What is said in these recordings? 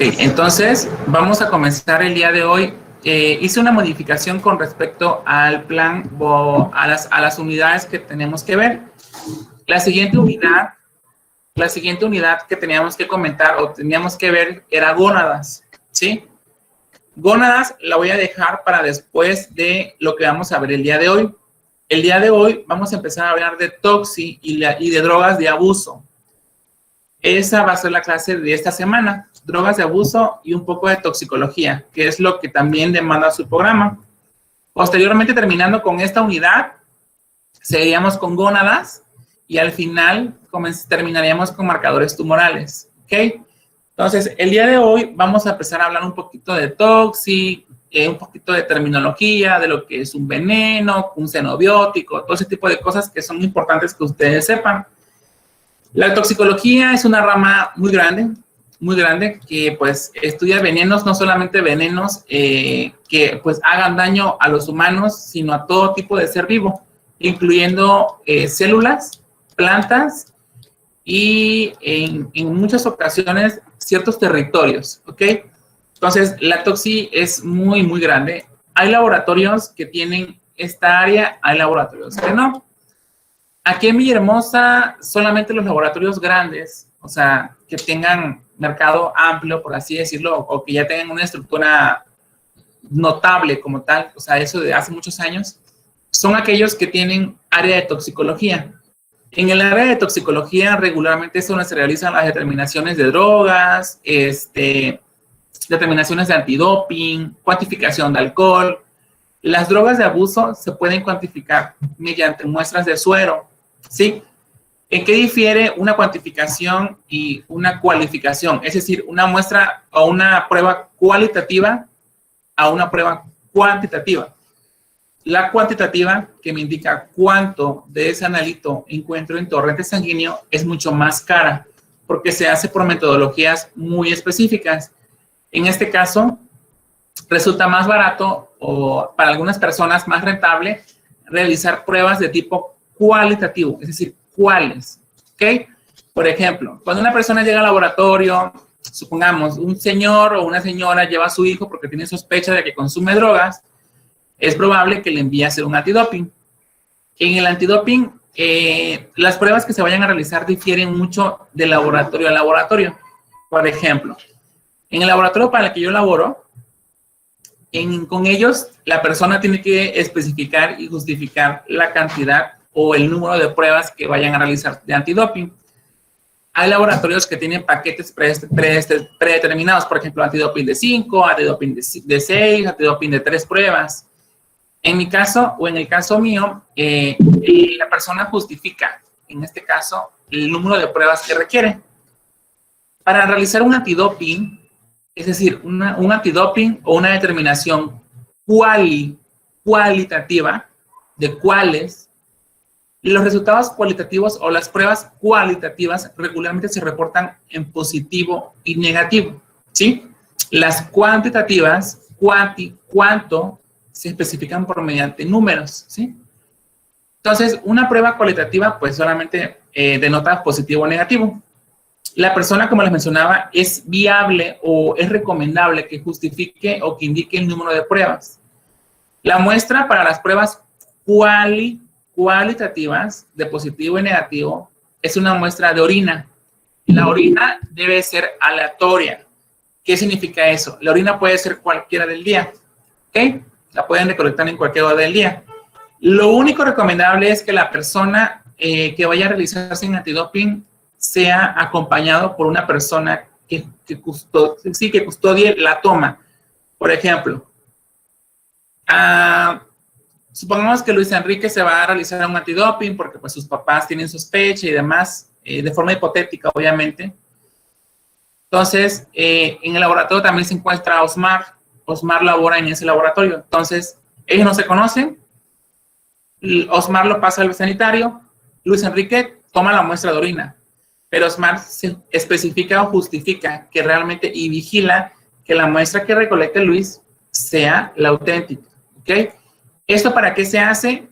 Entonces vamos a comenzar el día de hoy. Hice una modificación con respecto al plan o a las unidades que tenemos que ver. La siguiente unidad que teníamos que comentar o teníamos que ver era gónadas, ¿sí? Gónadas la voy a dejar para después de lo que vamos a ver el día de hoy. El día de hoy vamos a empezar a hablar de toxi y de drogas de abuso. Esa va a ser la clase de esta semana, drogas de abuso y un poco de toxicología, que es lo que también demanda su programa. Posteriormente, terminando con esta unidad, seguiríamos con gónadas y al final terminaríamos con marcadores tumorales, ¿ok? Entonces, el día de hoy vamos a empezar a hablar un poquito de toxi, un poquito de terminología, de lo que es un veneno, un xenobiótico, todo ese tipo de cosas que son importantes que ustedes sepan. La toxicología es una rama muy grande, que pues estudia venenos, no solamente venenos que pues hagan daño a los humanos, sino a todo tipo de ser vivo, incluyendo células, plantas y en muchas ocasiones ciertos territorios, ¿ok? Entonces, la toxi es muy grande. Hay laboratorios que tienen esta área, hay laboratorios que no. Aquí en Villahermosa, solamente los laboratorios grandes, o sea, que tengan mercado amplio, por así decirlo, o que ya tengan una estructura notable como tal, o sea, eso de hace muchos años, son aquellos que tienen área de toxicología. En el área de toxicología, regularmente es donde se realizan las determinaciones de drogas, determinaciones de antidoping, cuantificación de alcohol. Las drogas de abuso se pueden cuantificar mediante muestras de suero, ¿sí? ¿En qué difiere una cuantificación y una cualificación? Es decir, una muestra o una prueba cualitativa a una prueba cuantitativa. La cuantitativa, que me indica cuánto de ese analito encuentro en torrente sanguíneo, es mucho más cara porque se hace por metodologías muy específicas. En este caso, resulta más barato o para algunas personas más rentable realizar pruebas de tipo cualitativo, es decir, ¿cuáles? ¿Ok? Por ejemplo, cuando una persona llega al laboratorio, supongamos un señor o una señora lleva a su hijo porque tiene sospecha de que consume drogas, es probable que le envíe a hacer un antidoping. En el antidoping, las pruebas que se vayan a realizar difieren mucho de laboratorio a laboratorio. Por ejemplo, en el laboratorio para el que yo laboro, con ellos, la persona tiene que especificar y justificar la cantidad o el número de pruebas que vayan a realizar de antidoping. Hay laboratorios que tienen paquetes predeterminados, por ejemplo, antidoping de 5, antidoping de 6, antidoping de 3 pruebas. En mi caso, o en el caso mío, la persona justifica, en este caso, el número de pruebas que requiere. Para realizar un antidoping, es decir, un antidoping o una determinación cualitativa de cuáles, los resultados cualitativos o las pruebas cualitativas regularmente se reportan en positivo y negativo, ¿sí? Las cuantitativas, cuánto, se especifican por mediante números, ¿sí? Entonces, una prueba cualitativa, pues solamente denota positivo o negativo. La persona, como les mencionaba, es viable o es recomendable que justifique o que indique el número de pruebas. La muestra para las pruebas cualitativas de positivo y negativo es una muestra de orina. La orina debe ser aleatoria. ¿Qué significa eso? La orina puede ser cualquiera del día, ¿ok? La pueden recolectar en cualquier hora del día. Lo único recomendable es que la persona que vaya a realizarse en antidoping sea acompañado por una persona que custodie la toma. Por ejemplo, supongamos que Luis Enrique se va a realizar un antidoping porque pues, sus papás tienen sospecha y demás, de forma hipotética, obviamente. Entonces, en el laboratorio también se encuentra Osmar. Osmar labora en ese laboratorio. Entonces, ellos no se conocen. Osmar lo pasa al sanitario. Luis Enrique toma la muestra de orina. Pero Osmar se especifica o justifica que realmente y vigila que la muestra que recolecte Luis sea la auténtica. ¿Ok? ¿Esto para qué se hace?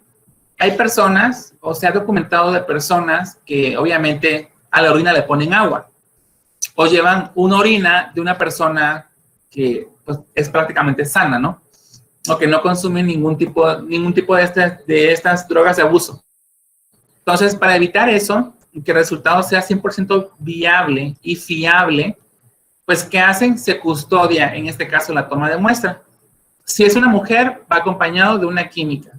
Hay personas, o se ha documentado de personas que obviamente a la orina le ponen agua. o llevan una orina de una persona que pues, es prácticamente sana, ¿no? O que no consume ningún tipo de estas drogas de abuso. Entonces, para evitar eso, que el resultado sea 100% viable y fiable, pues, ¿qué hacen? Se custodia, en este caso, la toma de muestra. Si es una mujer, va acompañado de una química,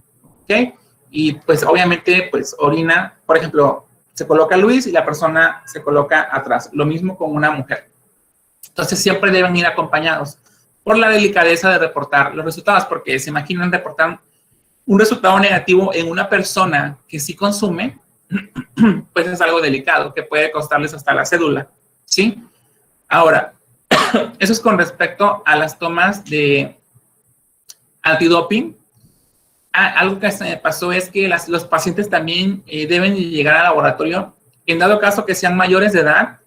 ¿ok? Y, pues, obviamente, pues, orina, por ejemplo, se coloca Luis y la persona se coloca atrás. Lo mismo con una mujer. Entonces, siempre deben ir acompañados por la delicadeza de reportar los resultados, porque se imaginan reportar un resultado negativo en una persona que sí consume, pues es algo delicado, que puede costarles hasta la cédula, ¿sí? Ahora, eso es con respecto a las tomas de antidoping. Algo que se me pasó es que los pacientes también deben llegar al laboratorio, en dado caso que sean mayores de edad,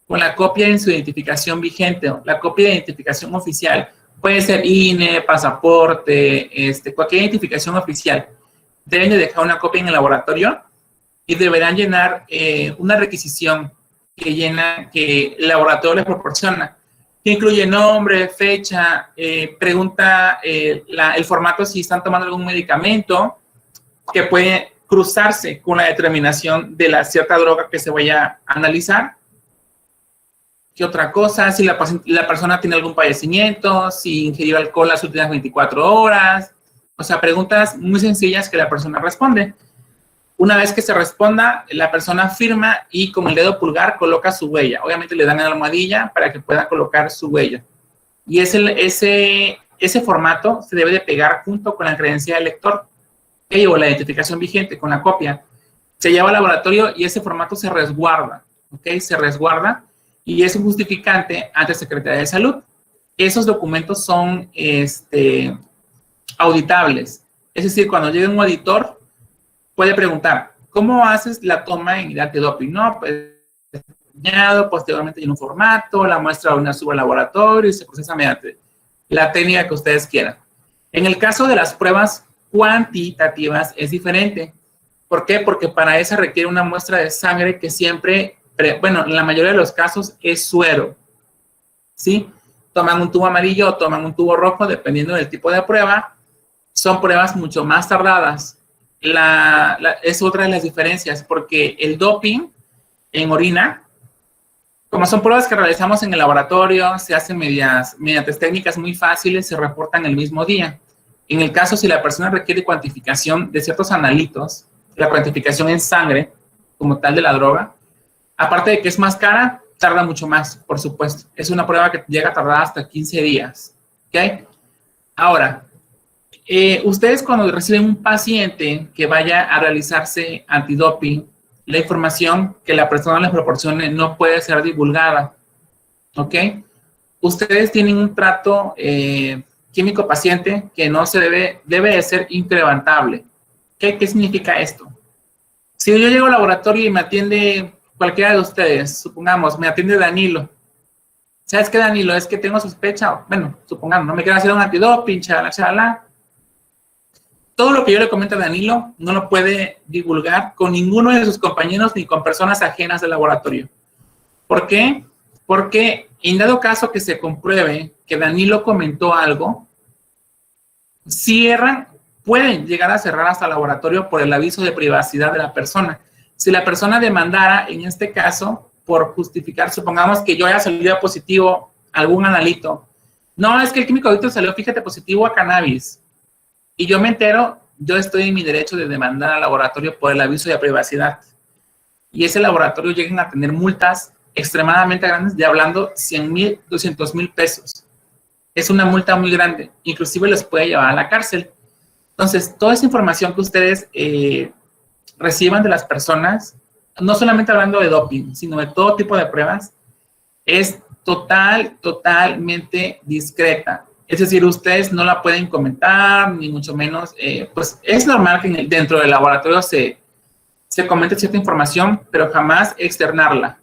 con la copia de su identificación vigente, la copia de identificación oficial. Puede ser INE, pasaporte, cualquier identificación oficial. Deben de dejar una copia en el laboratorio y deberán llenar una requisición que el laboratorio les proporciona, que incluye nombre, fecha, pregunta el formato si están tomando algún medicamento, que puede cruzarse con la determinación de la cierta droga que se vaya a analizar. ¿Qué otra cosa? Si la persona tiene algún padecimiento, si ingirió alcohol las últimas 24 horas. O sea, preguntas muy sencillas que la persona responde. Una vez que se responda, la persona firma y con el dedo pulgar coloca su huella. Obviamente le dan la almohadilla para que pueda colocar su huella. Y ese formato se debe de pegar junto con la credencial del lector, ¿okay? O la identificación vigente con la copia. Se lleva al laboratorio y ese formato se resguarda, ¿ok? Se resguarda y es un justificante ante Secretaría de Salud. Esos documentos son auditables. Es decir, cuando llegue un auditor, puede preguntar, ¿cómo haces la toma de antidoping? No, pues, posteriormente en un formato, la muestra de una sube al laboratorio y se procesa mediante la técnica que ustedes quieran. En el caso de las pruebas cuantitativas es diferente. ¿Por qué? Porque para eso requiere una muestra de sangre que siempre, bueno, en la mayoría de los casos es suero, ¿sí? Toman un tubo amarillo o toman un tubo rojo, dependiendo del tipo de prueba. Son pruebas mucho más tardadas. Es otra de las diferencias, porque el doping en orina, como son pruebas que realizamos en el laboratorio, se hacen mediante técnicas muy fáciles, se reportan el mismo día. En el caso, si la persona requiere cuantificación de ciertos analitos, la cuantificación en sangre, como tal de la droga, aparte de que es más cara, tarda mucho más, por supuesto. Es una prueba que llega a tardar hasta 15 días. ¿Ok? Ahora, ustedes cuando reciben un paciente que vaya a realizarse antidoping, la información que la persona les proporcione no puede ser divulgada. ¿Ok? Ustedes tienen un trato químico paciente que no se debe de ser incrementable. ¿Qué significa esto? Si yo llego al laboratorio y me atiende cualquiera de ustedes, supongamos, me atiende Danilo. ¿Sabes qué, Danilo? Es que tengo sospecha, bueno, supongamos, no me quiero hacer un antidoping, chalala. Todo lo que yo le comento a Danilo no lo puede divulgar con ninguno de sus compañeros ni con personas ajenas del laboratorio. ¿Por qué? Porque en dado caso que se compruebe que Danilo comentó algo, pueden llegar a cerrar hasta el laboratorio por el aviso de privacidad de la persona. Si la persona demandara, en este caso, por justificar, supongamos que yo haya salido positivo a algún analito. No, es que el químico audito salió, fíjate, positivo a cannabis. Y yo me entero, yo estoy en mi derecho de demandar al laboratorio por el aviso de privacidad. Y ese laboratorio llegan a tener multas extremadamente grandes, de hablando 100,000, 200,000 pesos. Es una multa muy grande, inclusive les puede llevar a la cárcel. Entonces, toda esa información que ustedes reciban de las personas, no solamente hablando de doping, sino de todo tipo de pruebas, es totalmente discreta. Es decir, ustedes no la pueden comentar, ni mucho menos, pues es normal que dentro del laboratorio se comente cierta información, pero jamás externarla,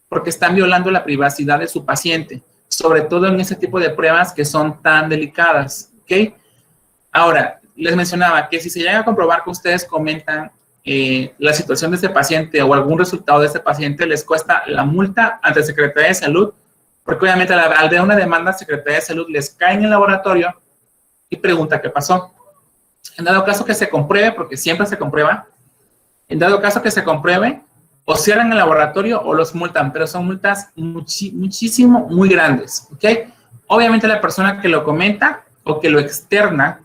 porque están violando la privacidad de su paciente, sobre todo en ese tipo de pruebas que son tan delicadas, ¿ok? Ahora, les mencionaba que si se llega a comprobar que ustedes comentan la situación de este paciente o algún resultado de este paciente, les cuesta la multa ante la Secretaría de Salud, porque obviamente al de una demanda, Secretaría de Salud les cae en el laboratorio y pregunta qué pasó. En dado caso que se compruebe, porque siempre se comprueba, en dado caso que se compruebe, o cierran el laboratorio o los multan, pero son multas muchísimo, muy grandes, ¿ok? Obviamente la persona que lo comenta o que lo externa,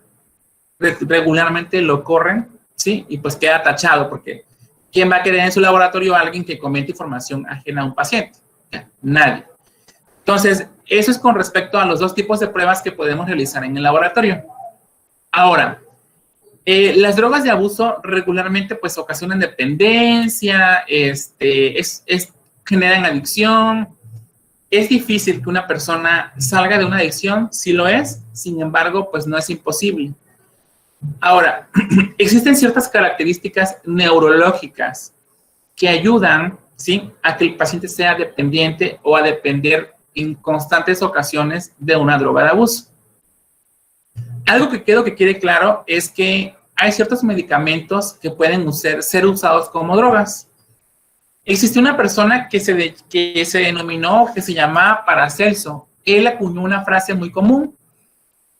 regularmente lo corren, ¿sí? Y pues queda tachado, porque ¿quién va a querer en su laboratorio a alguien que comente información ajena a un paciente? Nadie. Entonces, eso es con respecto a los dos tipos de pruebas que podemos realizar en el laboratorio. Ahora, las drogas de abuso regularmente pues ocasionan dependencia, generan adicción. Es difícil que una persona salga de una adicción, sí lo es, sin embargo, pues no es imposible. Ahora, existen ciertas características neurológicas que ayudan, ¿sí?, a que el paciente sea dependiente o a depender en constantes ocasiones de una droga de abuso. Algo que quiero que quede claro es que hay ciertos medicamentos que pueden ser usados como drogas. Existe una persona que se denominó, que se llamaba Paracelso. Él acuñó una frase muy común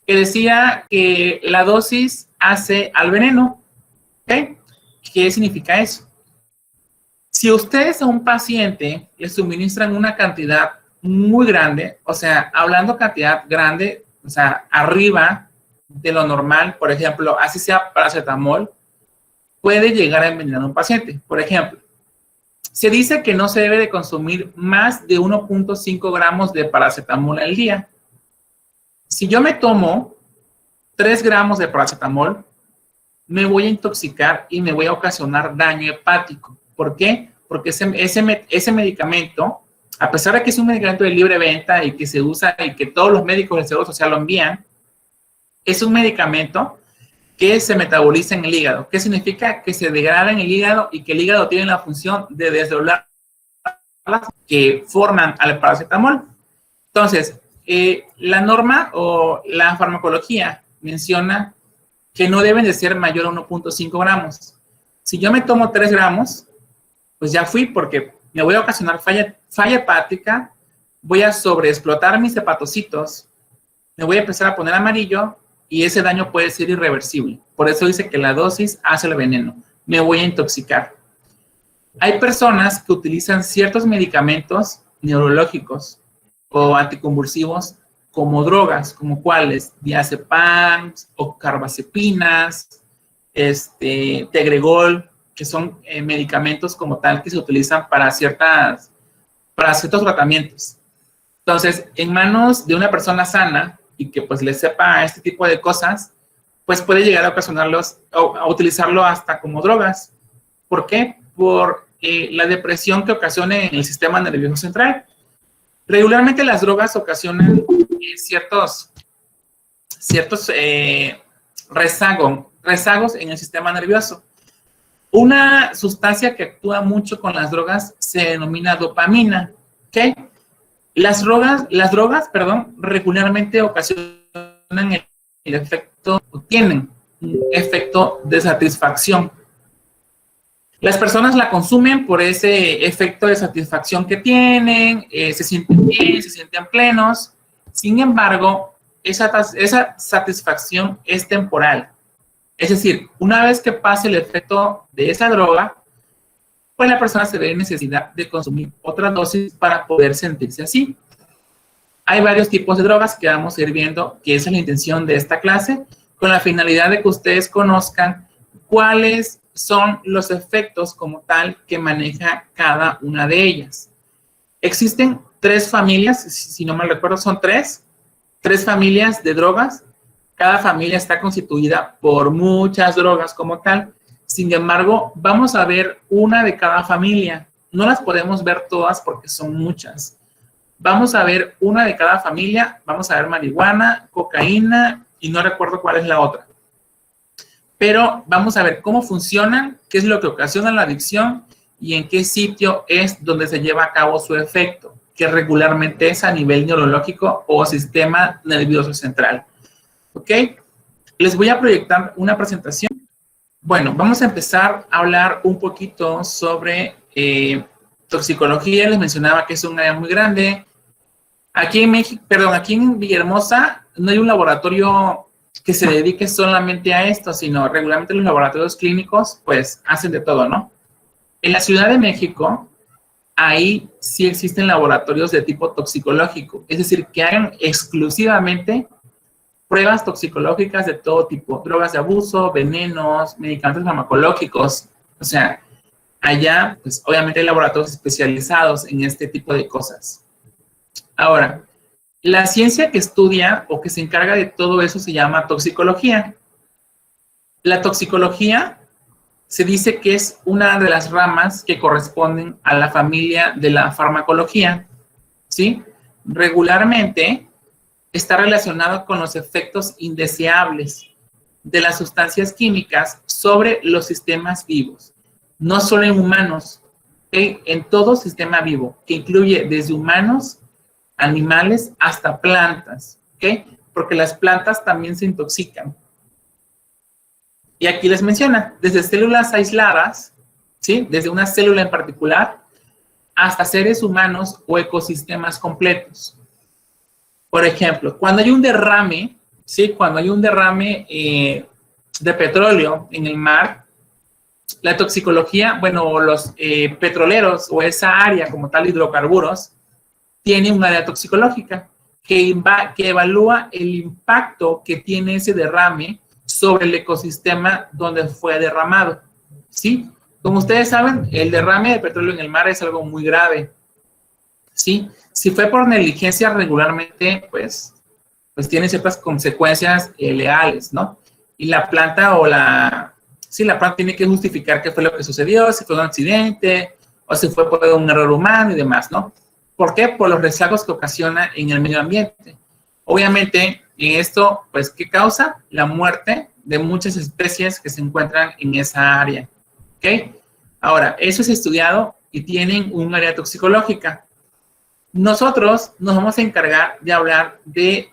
que decía que la dosis hace al veneno. ¿Okay? ¿Qué significa eso? Si ustedes a un paciente le suministran una cantidad muy grande, o sea, hablando cantidad grande, o sea, arriba de lo normal, por ejemplo, así sea paracetamol, puede llegar a envenenar a un paciente. Por ejemplo, se dice que no se debe de consumir más de 1.5 gramos de paracetamol al día. Si yo me tomo 3 gramos de paracetamol, me voy a intoxicar y me voy a ocasionar daño hepático. ¿Por qué? Porque ese medicamento, a pesar de que es un medicamento de libre venta y que se usa y que todos los médicos del Seguro Social lo envían, es un medicamento que se metaboliza en el hígado. ¿Qué significa? Que se degrada en el hígado y que el hígado tiene la función de desdoblar las que forman al paracetamol. Entonces, la norma o la farmacología menciona que no deben de ser mayor a 1.5 gramos. Si yo me tomo 3 gramos, pues ya fui, porque me voy a ocasionar falla hepática, voy a sobreexplotar mis hepatocitos, me voy a empezar a poner amarillo y ese daño puede ser irreversible. Por eso dice que la dosis hace el veneno. Me voy a intoxicar. Hay personas que utilizan ciertos medicamentos neurológicos o anticonvulsivos como drogas, como cuáles, diazepam o carbacepinas, tegregol, que son medicamentos como tal que se utilizan para ciertos tratamientos. Entonces, en manos de una persona sana y que pues le sepa este tipo de cosas, pues puede llegar a ocasionarlos, a utilizarlo hasta como drogas. ¿Por qué? Por la depresión que ocasiona en el sistema nervioso central. Regularmente las drogas ocasionan ciertos rezagos en el sistema nervioso. Una sustancia que actúa mucho con las drogas se denomina dopamina, ¿ok? Las drogas, regularmente ocasionan el efecto, o tienen un efecto de satisfacción. Las personas la consumen por ese efecto de satisfacción que tienen, se sienten bien, se sienten plenos. Sin embargo, esa satisfacción es temporal. Es decir, una vez que pase el efecto de esa droga, pues la persona se ve en necesidad de consumir otra dosis para poder sentirse así. Hay varios tipos de drogas que vamos a ir viendo, que esa es la intención de esta clase, con la finalidad de que ustedes conozcan cuáles son los efectos como tal que maneja cada una de ellas. Existen 3 familias, si no mal recuerdo, son 3 familias de drogas. Cada familia está constituida por muchas drogas como tal. Sin embargo, vamos a ver una de cada familia. No las podemos ver todas porque son muchas. Vamos a ver una de cada familia. Vamos a ver marihuana, cocaína y no recuerdo cuál es la otra. Pero vamos a ver cómo funcionan, qué es lo que ocasiona la adicción y en qué sitio es donde se lleva a cabo su efecto, que regularmente es a nivel neurológico o sistema nervioso central. ¿Ok? Les voy a proyectar una presentación Bueno, vamos a empezar a hablar un poquito sobre toxicología. Les mencionaba que es un área muy grande. Aquí en México, perdón, aquí en Villahermosa no hay un laboratorio que se dedique solamente a esto, sino regularmente los laboratorios clínicos pues hacen de todo, ¿no? En la Ciudad de México, ahí sí existen laboratorios de tipo toxicológico, es decir, que hagan exclusivamente pruebas toxicológicas de todo tipo, drogas de abuso, venenos, medicamentos farmacológicos. O sea, allá, pues obviamente hay laboratorios especializados en este tipo de cosas. Ahora, la ciencia que estudia o que se encarga de todo eso se llama toxicología. La toxicología se dice que es una de las ramas que corresponden a la familia de la farmacología, ¿sí? Regularmente está relacionado con los efectos indeseables de las sustancias químicas sobre los sistemas vivos, no solo en humanos, ¿okay? En todo sistema vivo, que incluye desde humanos, animales, hasta plantas, ¿ok? Porque las plantas también se intoxican. Y aquí les menciona, desde células aisladas, ¿sí? Desde una célula en particular, hasta seres humanos o ecosistemas completos. Por ejemplo, cuando hay un derrame, ¿sí? Cuando hay un derrame de petróleo en el mar, la toxicología, bueno, los petroleros o esa área como tal, hidrocarburos, tiene un área toxicológica que evalúa el impacto que tiene ese derrame sobre el ecosistema donde fue derramado, ¿sí? Como ustedes saben, el derrame de petróleo en el mar es algo muy grave, ¿sí? Si fue por negligencia regularmente, pues tiene ciertas consecuencias legales, ¿no? Y la planta la planta tiene que justificar qué fue lo que sucedió, si fue un accidente o si fue por un error humano y demás, ¿no? ¿Por qué? Por los rezagos que ocasiona en el medio ambiente. Obviamente, en esto, pues, ¿qué causa? La muerte de muchas especies que se encuentran en esa área. ¿Ok? Ahora, eso es estudiado y tienen un área toxicológica. Nosotros nos vamos a encargar de hablar de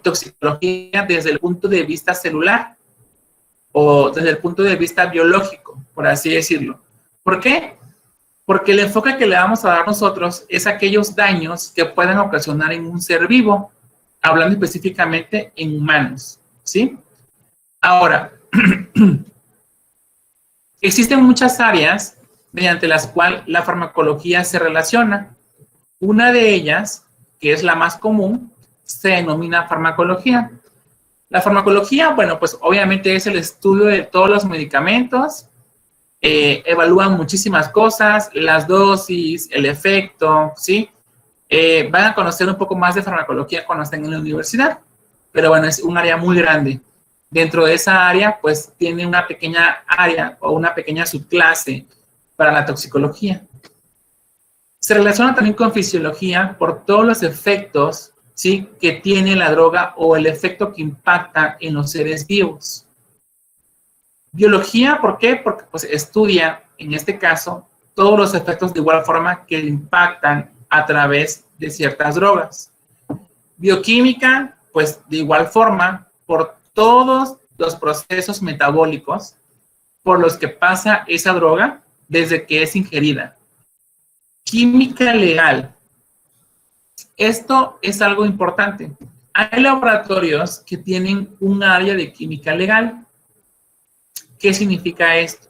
toxicología desde el punto de vista celular o desde el punto de vista biológico, por así decirlo. ¿Por qué? Porque el enfoque que le vamos a dar nosotros es aquellos daños que pueden ocasionar en un ser vivo, hablando específicamente en humanos, ¿sí? Ahora, existen muchas áreas mediante las cuales la farmacología se relaciona. Una de ellas, que es la más común, se denomina farmacología. La farmacología, bueno, pues obviamente es el estudio de todos los medicamentos. Evalúan muchísimas cosas, las dosis, el efecto, ¿sí? Van a conocer un poco más de farmacología cuando estén en la universidad, pero bueno, es un área muy grande. Dentro de esa área, pues tiene una pequeña área o una pequeña subclase para la toxicología. Se relaciona también con fisiología por todos los efectos, ¿sí? Que tiene la droga o el efecto que impacta en los seres vivos. Biología, ¿por qué? Porque pues estudia, en este caso, todos los efectos de igual forma que impactan a través de ciertas drogas. Bioquímica, pues de igual forma, por todos los procesos metabólicos por los que pasa esa droga desde que es ingerida. Química legal. Esto es algo importante. Hay laboratorios que tienen un área de química legal. ¿Qué significa esto?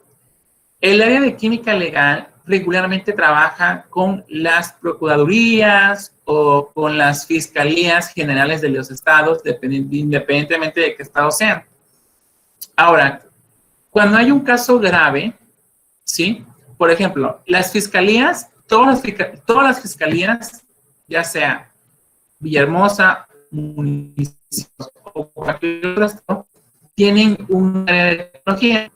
El área de química legal regularmente trabaja con las procuradurías o con las fiscalías generales de los estados, independientemente de qué estado sean. Ahora, cuando hay un caso grave, ¿sí? Por ejemplo, las fiscalías, todas las fiscalías, ya sea Villahermosa, municipios o cualquier otro estado, tienen un área de tecnología.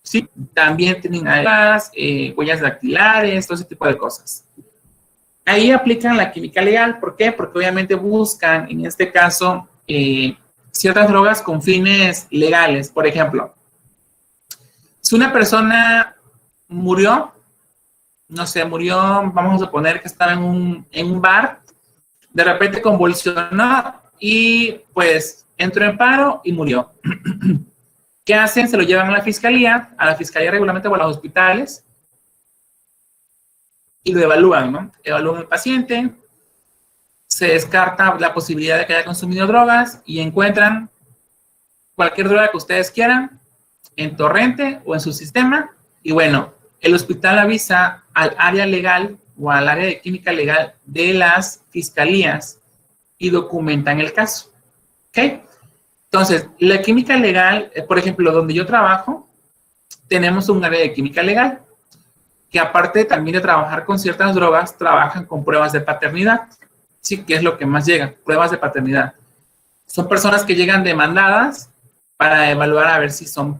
Sí, también tienen además huellas dactilares, todo ese tipo de cosas. Ahí aplican la química legal. ¿Por qué? Porque obviamente buscan, en este caso, ciertas drogas con fines legales. Por ejemplo, si una persona murió, no sé, murió, vamos a suponer que estaba en un bar, de repente convulsionó y pues entró en paro y murió. ¿Qué hacen? Se lo llevan a la fiscalía regularmente o a los hospitales y lo evalúan, ¿no? Evalúan al paciente, se descarta la posibilidad de que haya consumido drogas y encuentran cualquier droga que ustedes quieran en torrente o en su sistema. Y bueno, el hospital avisa al área legal o al área de química legal de las fiscalías y documentan el caso. ¿Ok? Entonces, la química legal, por ejemplo, donde yo trabajo, tenemos un área de química legal que aparte también de trabajar con ciertas drogas, trabajan con pruebas de paternidad. Sí, que es lo que más llega, pruebas de paternidad. Son personas que llegan demandadas para evaluar a ver si son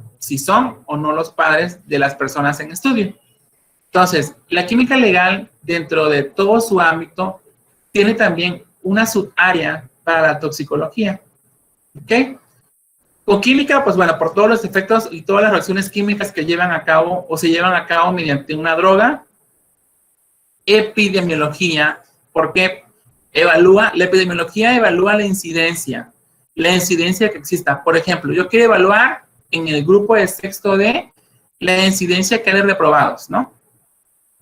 o no los padres de las personas en estudio. Entonces, la química legal, dentro de todo su ámbito, tiene también una subárea para la toxicología. ¿Ok? Con química, pues bueno, por todos los efectos y todas las reacciones químicas que llevan a cabo o se llevan a cabo mediante una droga. Epidemiología, porque la epidemiología evalúa la incidencia que exista. Por ejemplo, yo quiero evaluar en el grupo de sexto D la incidencia que hay de reprobados, ¿no?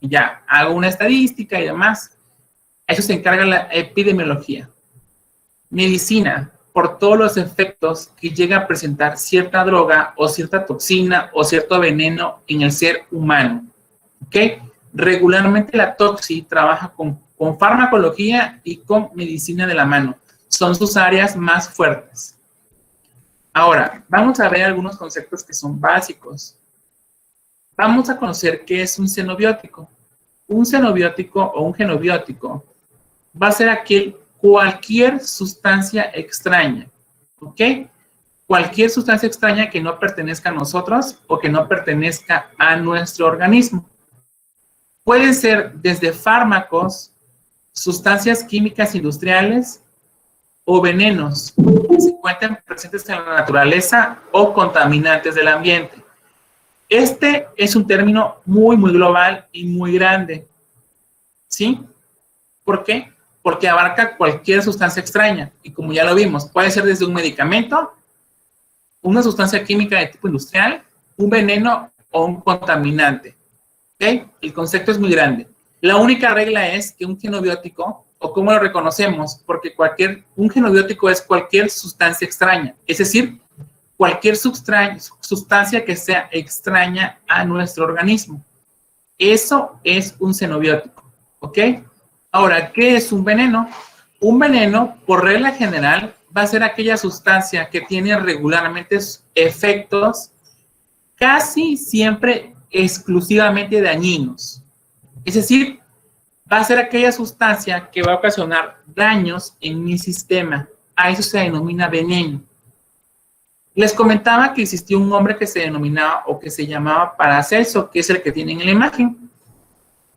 Ya, hago una estadística y demás. Eso se encarga la epidemiología. Medicina, por todos los efectos que llega a presentar cierta droga o cierta toxina o cierto veneno en el ser humano. ¿Ok? Regularmente la toxi trabaja con farmacología y con medicina de la mano. Son sus áreas más fuertes. Ahora, vamos a ver algunos conceptos que son básicos. Vamos a conocer qué es un xenobiótico. Un xenobiótico o un genobiótico va a ser cualquier sustancia extraña, ¿ok? Cualquier sustancia extraña que no pertenezca a nosotros o que no pertenezca a nuestro organismo. Pueden ser desde fármacos, sustancias químicas industriales o venenos que se encuentran presentes en la naturaleza o contaminantes del ambiente. Este es un término muy, muy global y muy grande. ¿Sí? ¿Por qué? Porque abarca cualquier sustancia extraña. Y como ya lo vimos, puede ser desde un medicamento, una sustancia química de tipo industrial, un veneno o un contaminante. ¿Ok? El concepto es muy grande. La única regla es que un genobiótico, o cómo lo reconocemos, porque un genobiótico es cualquier sustancia extraña. Es decir, cualquier sustancia que sea extraña a nuestro organismo. Eso es un xenobiótico. ¿Ok? Ahora, ¿qué es un veneno? Un veneno, por regla general, va a ser aquella sustancia que tiene regularmente efectos casi siempre exclusivamente dañinos. Es decir, va a ser aquella sustancia que va a ocasionar daños en mi sistema. A eso se denomina veneno. Les comentaba que existía un hombre que se denominaba o que se llamaba Paracelso, que es el que tienen en la imagen.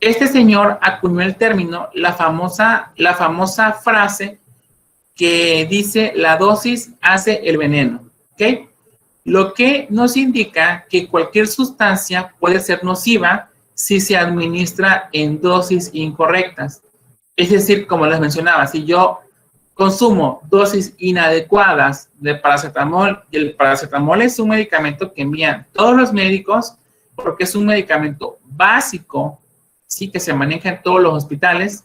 Este señor acuñó el término, la famosa frase que dice: la dosis hace el veneno. ¿Ok? Lo que nos indica que cualquier sustancia puede ser nociva si se administra en dosis incorrectas. Es decir, como les mencionaba, si yo consumo dosis inadecuadas de paracetamol, y el paracetamol es un medicamento que envían todos los médicos porque es un medicamento básico, sí, que se maneja en todos los hospitales.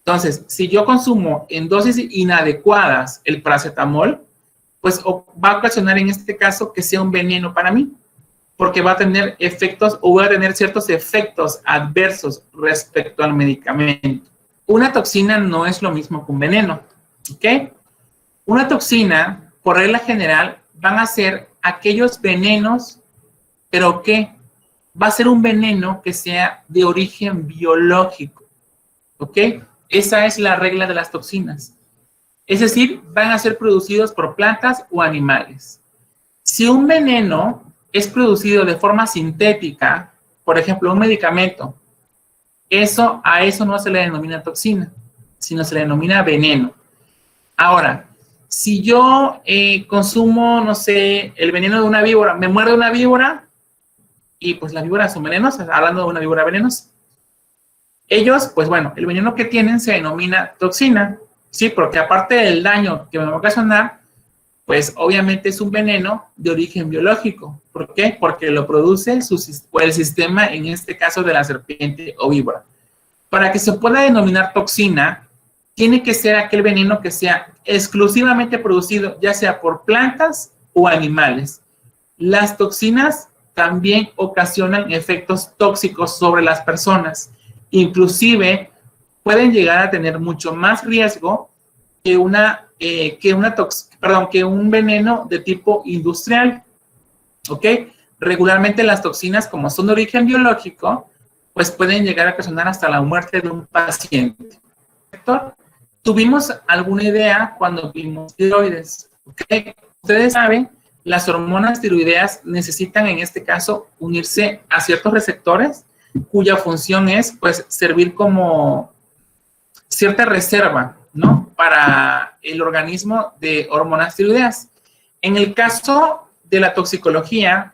Entonces, si yo consumo en dosis inadecuadas el paracetamol, pues va a ocasionar en este caso que sea un veneno para mí, porque va a tener efectos o voy a tener ciertos efectos adversos respecto al medicamento. Una toxina no es lo mismo que un veneno, ¿ok? Una toxina, por regla general, van a ser aquellos venenos, pero ¿qué? Va a ser un veneno que sea de origen biológico, ¿ok? Esa es la regla de las toxinas. Es decir, van a ser producidos por plantas o animales. Si un veneno es producido de forma sintética, por ejemplo, un medicamento, a eso no se le denomina toxina, sino se le denomina veneno. Ahora, si yo consumo, no sé, el veneno de una víbora, me muerde una víbora, y pues las víboras son venenosas, hablando de una víbora venenosa. Ellos, pues bueno, el veneno que tienen se denomina toxina, ¿sí? Porque aparte del daño que me va a ocasionar, Pues obviamente es un veneno de origen biológico. ¿Por qué? Porque lo produce el sistema, en este caso de la serpiente o víbora. Para que se pueda denominar toxina, tiene que ser aquel veneno que sea exclusivamente producido, ya sea por plantas o animales. Las toxinas también ocasionan efectos tóxicos sobre las personas. Inclusive pueden llegar a tener mucho más riesgo que un veneno de tipo industrial. ¿Ok? Regularmente las toxinas, como son de origen biológico, pues pueden llegar a ocasionar hasta la muerte de un paciente. Tuvimos alguna idea cuando vimos tiroides. ¿Ok? Ustedes saben, las hormonas tiroideas necesitan en este caso unirse a ciertos receptores cuya función es pues servir como cierta reserva, ¿no? Para el organismo de hormonas tiroideas. En el caso de la toxicología,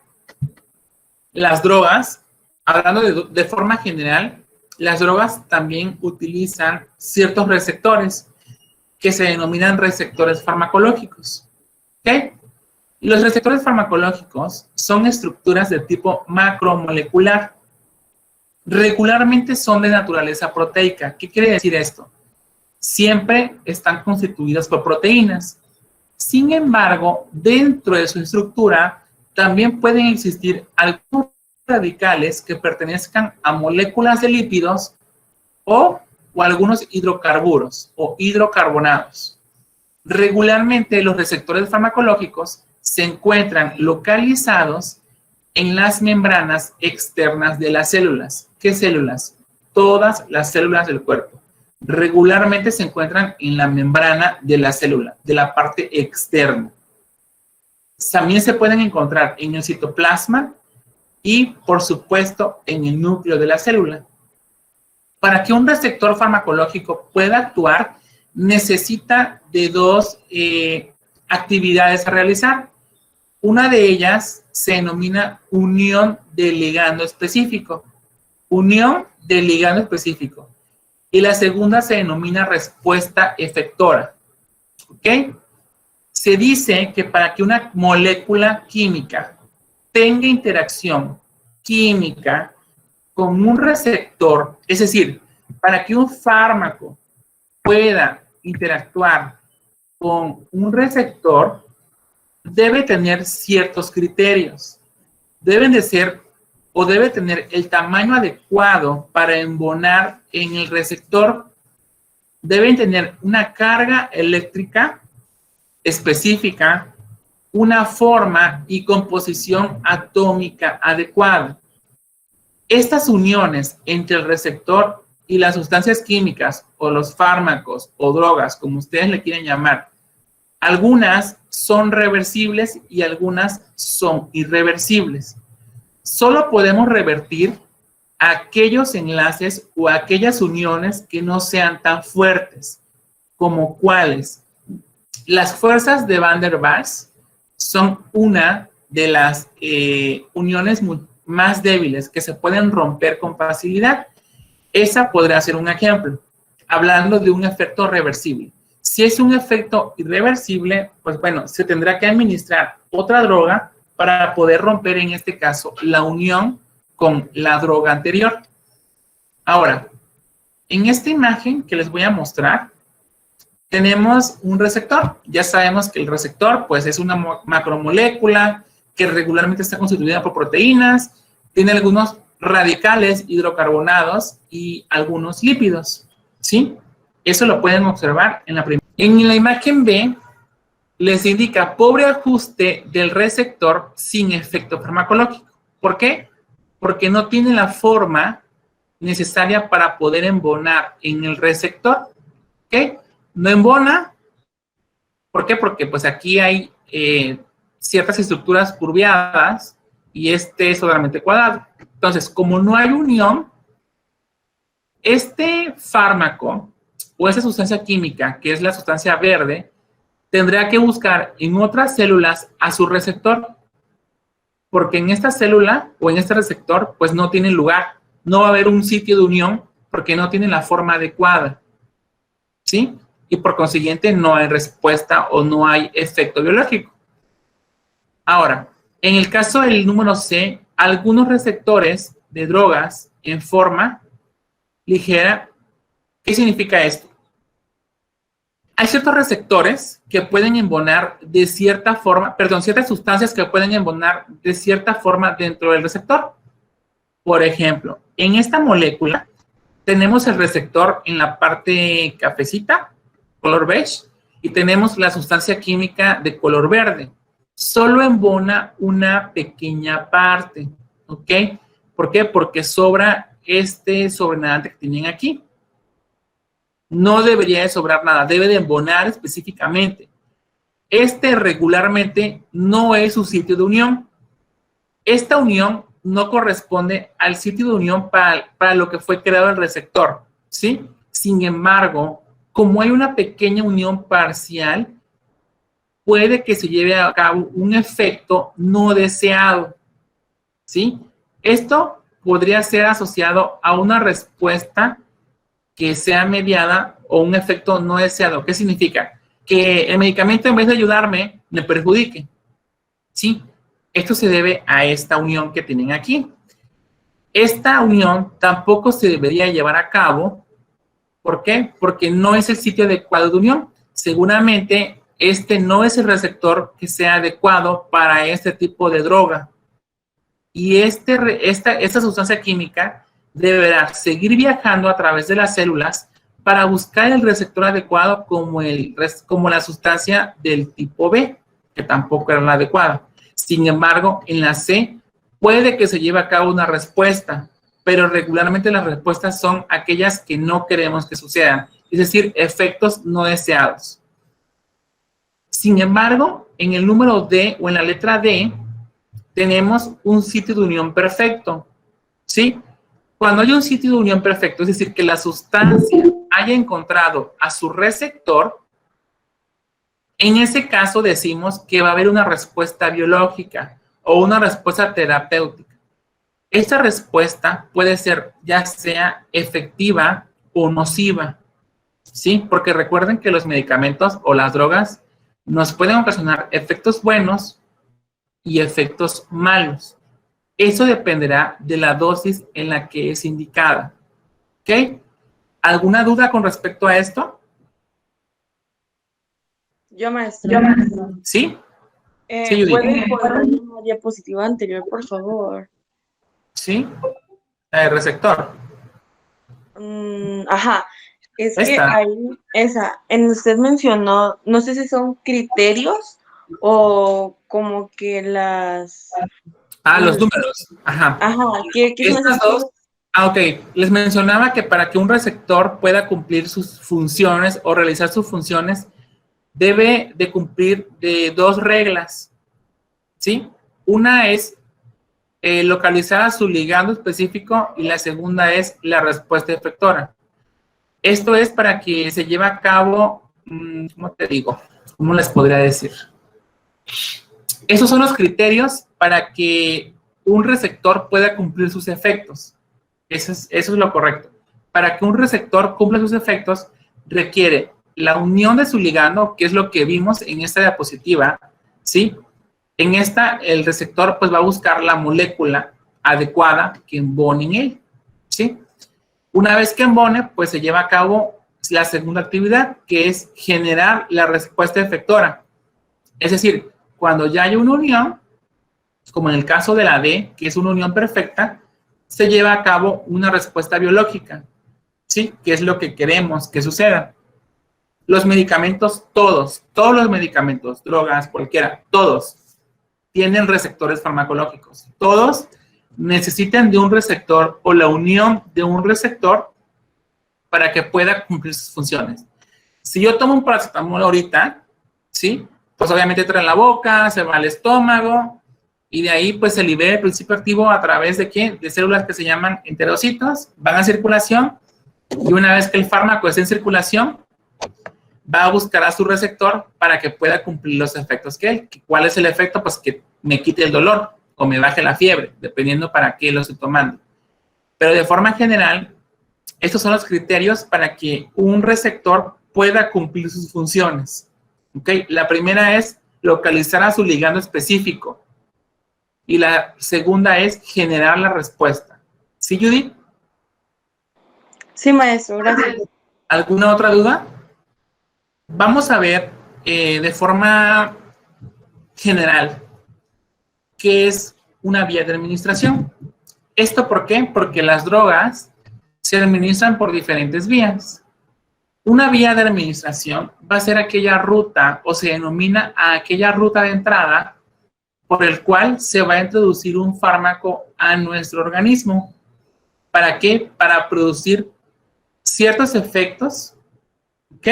las drogas, hablando de forma general, las drogas también utilizan ciertos receptores que se denominan receptores farmacológicos. ¿Ok? Los receptores farmacológicos son estructuras de tipo macromolecular. Regularmente son de naturaleza proteica. ¿Qué quiere decir esto? Siempre están constituidas por proteínas. Sin embargo, dentro de su estructura también pueden existir algunos radicales que pertenezcan a moléculas de lípidos o algunos hidrocarburos o hidrocarbonados. Regularmente los receptores farmacológicos se encuentran localizados en las membranas externas de las células. ¿Qué células? Todas las células del cuerpo. Regularmente se encuentran en la membrana de la célula, de la parte externa. También se pueden encontrar en el citoplasma y, por supuesto, en el núcleo de la célula. Para que un receptor farmacológico pueda actuar, necesita de dos actividades a realizar. Una de ellas se denomina unión de ligando específico. Unión de ligando específico. Y la segunda se denomina respuesta efectora. ¿Ok? Se dice que para que una molécula química tenga interacción química con un receptor, es decir, para que un fármaco pueda interactuar con un receptor, debe tener ciertos criterios. Deben de ser o debe tener el tamaño adecuado para embonar en el receptor. Deben tener una carga eléctrica específica, una forma y composición atómica adecuada. Estas uniones entre el receptor y las sustancias químicas o los fármacos o drogas, como ustedes le quieren llamar, algunas son reversibles y algunas son irreversibles. Solo podemos revertir aquellos enlaces o aquellas uniones que no sean tan fuertes, como cuáles. Las fuerzas de Van der Waals son una de las uniones más débiles que se pueden romper con facilidad. Esa podría ser un ejemplo, hablando de un efecto reversible. Si es un efecto irreversible, pues bueno, se tendrá que administrar otra droga para poder romper, en este caso, la unión con la droga anterior. Ahora, en esta imagen que les voy a mostrar, tenemos un receptor. Ya sabemos que el receptor, pues, es una macromolécula que regularmente está constituida por proteínas, tiene algunos radicales hidrocarbonados y algunos lípidos, ¿sí? Eso lo pueden observar en la primera. En la imagen B, les indica pobre ajuste del receptor sin efecto farmacológico. ¿Por qué? Porque no tiene la forma necesaria para poder embonar en el receptor. ¿Ok? No embona. ¿Por qué? Porque pues aquí hay ciertas estructuras curviadas y este es solamente cuadrado. Entonces, como no hay unión, este fármaco o esa sustancia química, que es la sustancia verde, tendrá que buscar en otras células a su receptor, porque en esta célula o en este receptor, pues no tiene lugar, no va a haber un sitio de unión porque no tiene la forma adecuada, ¿sí? y por consiguiente no hay respuesta o no hay efecto biológico. Ahora, en el caso del número C, algunos receptores de drogas en forma ligera, ¿qué significa esto? Hay ciertos receptores que pueden embonar de cierta forma, perdón, ciertas sustancias que pueden embonar de cierta forma dentro del receptor. Por ejemplo, en esta molécula tenemos el receptor en la parte cafecita, color beige, y tenemos la sustancia química de color verde. Solo embona una pequeña parte, ¿ok? ¿Por qué? Porque sobra este sobrenadante que tienen aquí. No debería de sobrar nada, debe de embonar específicamente. Este regularmente no es su sitio de unión. Esta unión no corresponde al sitio de unión para lo que fue creado el receptor, ¿sí? Sin embargo, como hay una pequeña unión parcial, puede que se lleve a cabo un efecto no deseado, ¿sí? Esto podría ser asociado a una respuesta que sea mediada o un efecto no deseado. ¿Qué significa? Que el medicamento, en vez de ayudarme, me perjudique, ¿sí? Esto se debe a esta unión que tienen aquí. Esta unión tampoco se debería llevar a cabo. ¿Por qué? Porque no es el sitio adecuado de unión. Seguramente este no es el receptor que sea adecuado para este tipo de droga. Y esta sustancia química deberá seguir viajando a través de las células para buscar el receptor adecuado como la sustancia del tipo B, que tampoco era la adecuada. Sin embargo, en la C puede que se lleve a cabo una respuesta, pero regularmente las respuestas son aquellas que no queremos que sucedan, es decir, efectos no deseados. Sin embargo, en el número D o en la letra D, tenemos un sitio de unión perfecto, ¿sí? Cuando hay un sitio de unión perfecto, es decir, que la sustancia haya encontrado a su receptor, en ese caso decimos que va a haber una respuesta biológica o una respuesta terapéutica. Esta respuesta puede ser ya sea efectiva o nociva, ¿sí? Porque recuerden que los medicamentos o las drogas nos pueden ocasionar efectos buenos y efectos malos. Eso dependerá de la dosis en la que es indicada. ¿Ok? ¿Alguna duda con respecto a esto? Yo, maestro. ¿Sí? Sí, ¿puede poner una diapositiva anterior, por favor? Sí. El receptor. Ajá. Es Esta. que ahí, usted mencionó, no sé si son criterios o como que las... los números. Ajá. Ajá, ¿qué son estas dos? Ok, les mencionaba que para que un receptor pueda cumplir sus funciones o realizar sus funciones, debe de cumplir de dos reglas, ¿sí? Una es localizar a su ligando específico y la segunda es la respuesta efectora. Esto es para que se lleve a cabo, ¿cómo te digo? ¿Cómo les podría decir? Esos son los criterios para que un receptor pueda cumplir sus efectos. Eso es lo correcto. Para que un receptor cumpla sus efectos, requiere la unión de su ligando, que es lo que vimos en esta diapositiva, ¿sí? En esta, el receptor pues va a buscar la molécula adecuada que embone en él, ¿sí? Una vez que embone, pues se lleva a cabo la segunda actividad, que es generar la respuesta efectora. Es decir, cuando ya hay una unión, como en el caso de la D, que es una unión perfecta, se lleva a cabo una respuesta biológica, ¿sí? Que es lo que queremos que suceda. Los medicamentos, todos los medicamentos, drogas, cualquiera, todos tienen receptores farmacológicos. Todos necesitan de un receptor o la unión de un receptor para que pueda cumplir sus funciones. Si yo tomo un paracetamol ahorita, ¿sí? Pues obviamente entra en la boca, se va al estómago y de ahí pues se libera el principio activo a través de ¿qué? De células que se llaman enterocitos, van a circulación y una vez que el fármaco esté en circulación, va a buscar a su receptor para que pueda cumplir los efectos que él. ¿Cuál es el efecto? Pues que me quite el dolor o me baje la fiebre, dependiendo para qué lo estoy tomando. Pero de forma general, estos son los criterios para que un receptor pueda cumplir sus funciones. ¿Ok? La primera es localizar a su ligando específico. Y la segunda es generar la respuesta. ¿Sí, Judy? Sí, maestro, gracias. ¿Alguna otra duda? Vamos a ver de forma general qué es una vía de administración. ¿Esto por qué? Porque las drogas se administran por diferentes vías. Una vía de administración va a ser aquella ruta o se denomina a aquella ruta de entrada por el cual se va a introducir un fármaco a nuestro organismo. ¿Para qué? Para producir ciertos efectos, ¿ok?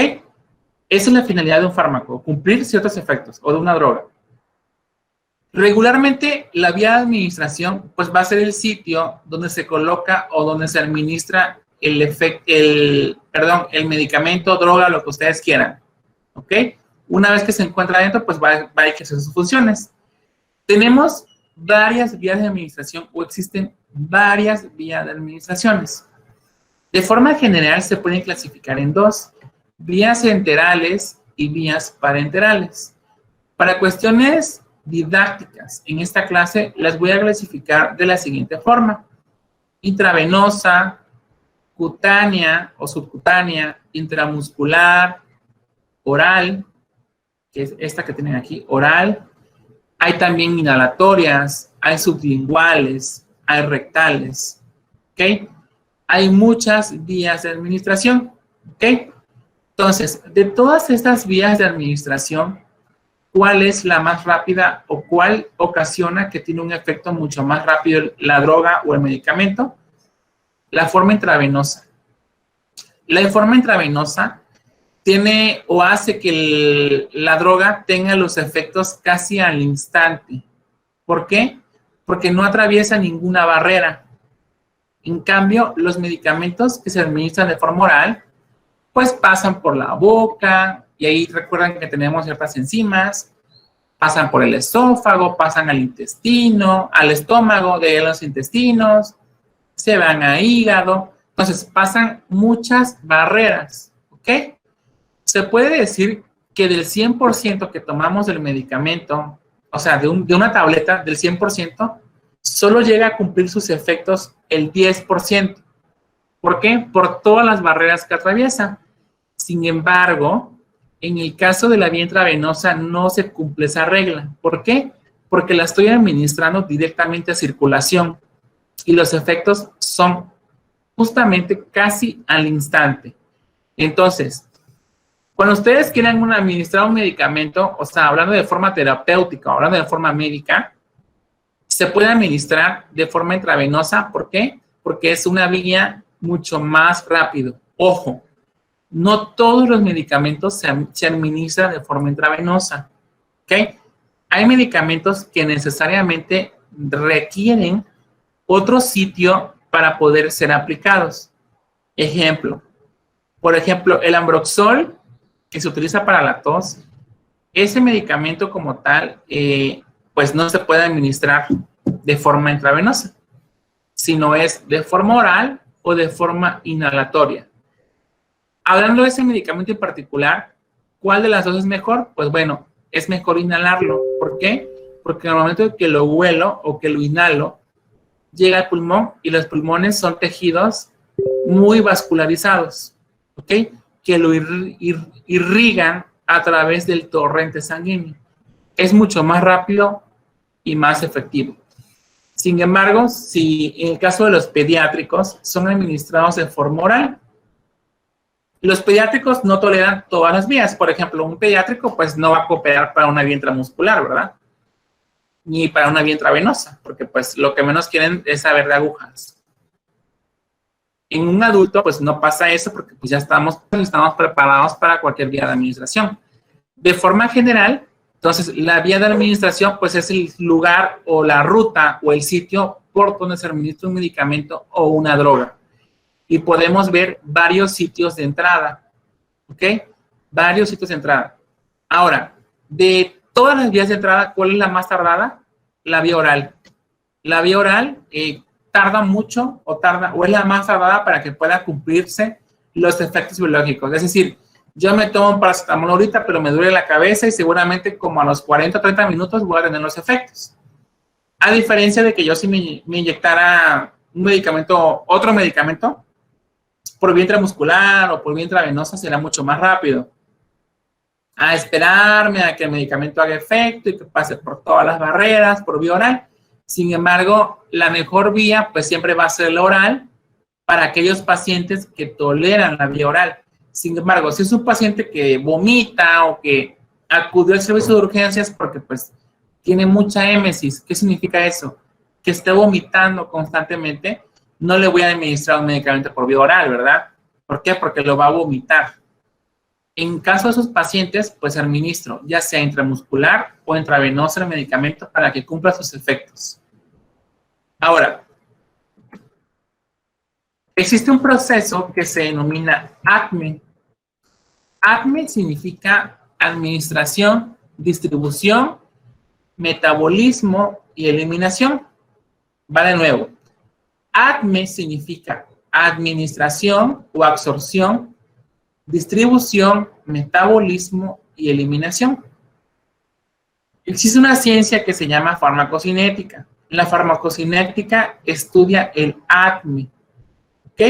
Esa es la finalidad de un fármaco, cumplir ciertos efectos o de una droga. Regularmente la vía de administración pues va a ser el sitio donde se coloca o donde se administra el medicamento, droga, lo que ustedes quieran, ¿ok? Una vez que se encuentra adentro, pues va a ejercer sus funciones. Tenemos varias vías de administración o existen varias vías de administraciones. De forma general se pueden clasificar en dos, vías enterales y vías parenterales. Para cuestiones didácticas en esta clase las voy a clasificar de la siguiente forma: intravenosa, cutánea o subcutánea, intramuscular, oral, que es esta que tienen aquí, oral. Hay también inhalatorias, hay sublinguales, hay rectales, ¿ok? Hay muchas vías de administración, ¿ok? Entonces, de todas estas vías de administración, ¿cuál es la más rápida o cuál ocasiona que tiene un efecto mucho más rápido la droga o el medicamento? La forma intravenosa. La forma intravenosa tiene o hace que la droga tenga los efectos casi al instante. ¿Por qué? Porque no atraviesa ninguna barrera. En cambio, los medicamentos que se administran de forma oral, pues pasan por la boca, y ahí recuerdan que tenemos ciertas enzimas, pasan por el esófago, pasan al intestino, al estómago de los intestinos, se van a hígado, entonces pasan muchas barreras, ¿ok? Se puede decir que del 100% que tomamos del medicamento, o sea, de una tableta, del 100%, solo llega a cumplir sus efectos el 10%. ¿Por qué? Por todas las barreras que atraviesa. Sin embargo, en el caso de la vía intravenosa no se cumple esa regla. ¿Por qué? Porque la estoy administrando directamente a circulación y los efectos son justamente casi al instante. Entonces, cuando ustedes quieran administrar un medicamento, o sea, hablando de forma terapéutica, hablando de forma médica, se puede administrar de forma intravenosa. ¿Por qué? Porque es una vía mucho más rápido. Ojo, no todos los medicamentos se administran de forma intravenosa, ¿ok? Hay medicamentos que necesariamente requieren otro sitio para poder ser aplicados. Por ejemplo, el Ambroxol, que se utiliza para la tos, ese medicamento como tal, pues no se puede administrar de forma intravenosa, sino es de forma oral o de forma inhalatoria. Hablando de ese medicamento en particular, ¿cuál de las dos es mejor? Pues bueno, es mejor inhalarlo. ¿Por qué? Porque en el momento que lo huelo o que lo inhalo, llega al pulmón y los pulmones son tejidos muy vascularizados, ¿ok? Que lo irrigan a través del torrente sanguíneo. Es mucho más rápido y más efectivo. Sin embargo, si en el caso de los pediátricos son administrados de forma oral, los pediátricos no toleran todas las vías. Por ejemplo, un pediátrico pues no va a cooperar para una vía intramuscular, ¿verdad? Ni para una vía intravenosa, porque pues lo que menos quieren es saber de agujas. En un adulto pues no pasa eso porque pues ya estamos preparados para cualquier vía de administración. De forma general, entonces la vía de administración pues es el lugar o la ruta o el sitio por donde se administra un medicamento o una droga. Y podemos ver varios sitios de entrada, ¿ok? Varios sitios de entrada. Ahora, de todas las vías de entrada, ¿cuál es la más tardada? La vía oral. La vía oral tarda mucho o es la más tardada para que pueda cumplirse los efectos biológicos. Es decir, Yo me tomo un paracetamol ahorita, pero me duele la cabeza y seguramente como a los 40 o 30 minutos voy a tener los efectos. A diferencia de que yo si me inyectara un medicamento, otro medicamento, por vía intramuscular o por vía intravenosa, será mucho más rápido. A esperarme a que el medicamento haga efecto y que pase por todas las barreras, por vía oral. Sin embargo, la mejor vía, pues siempre va a ser la oral para aquellos pacientes que toleran la vía oral. Sin embargo, si es un paciente que vomita o que acudió al servicio de urgencias porque pues tiene mucha émesis, ¿qué significa eso? Que esté vomitando constantemente, no le voy a administrar un medicamento por vía oral, ¿verdad? ¿Por qué? Porque lo va a vomitar. En caso de esos pacientes, pues administro ya sea intramuscular o intravenoso el medicamento para que cumpla sus efectos. Ahora, existe un proceso que se denomina ADME. ADME significa administración, distribución, metabolismo y eliminación. Va de nuevo. ADME significa administración o absorción, distribución, metabolismo y eliminación. Existe una ciencia que se llama farmacocinética. La farmacocinética estudia el ADME. ¿Ok?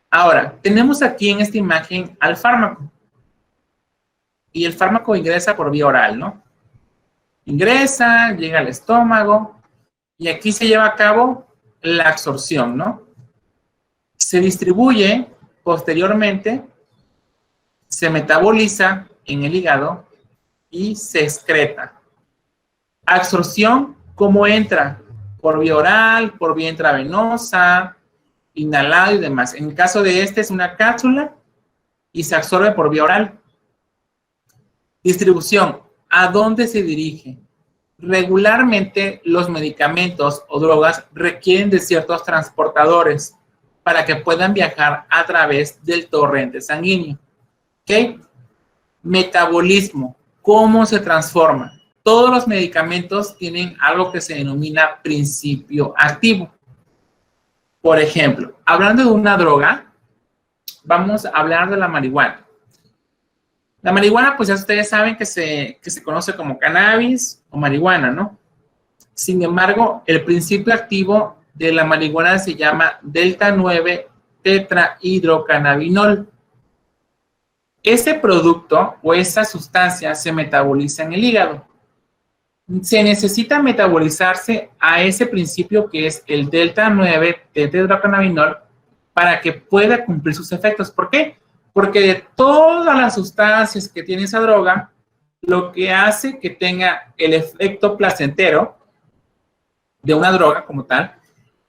Ahora, tenemos aquí en esta imagen al fármaco. Y el fármaco ingresa por vía oral, ¿no? Ingresa, llega al estómago y aquí se lleva a cabo la absorción, ¿no? Se distribuye posteriormente, se metaboliza en el hígado y se excreta. Absorción, ¿cómo entra? Por vía oral, por vía intravenosa, inhalado y demás. En el caso de este es una cápsula y se absorbe por vía oral. Distribución, ¿a dónde se dirige? Regularmente los medicamentos o drogas requieren de ciertos transportadores para que puedan viajar a través del torrente sanguíneo. ¿Ok? Metabolismo, ¿cómo se transforma? Todos los medicamentos tienen algo que se denomina principio activo. Por ejemplo, hablando de una droga, vamos a hablar de la marihuana. La marihuana, pues ya ustedes saben que se conoce como cannabis o marihuana, ¿no? Sin embargo, el principio activo de la marihuana se llama delta 9 tetrahidrocannabinol. Ese producto o esa sustancia se metaboliza en el hígado. Se necesita metabolizarse a ese principio que es el delta 9 tetrahidrocannabinol para que pueda cumplir sus efectos. ¿Por qué? Porque de todas las sustancias que tiene esa droga, lo que hace que tenga el efecto placentero de una droga como tal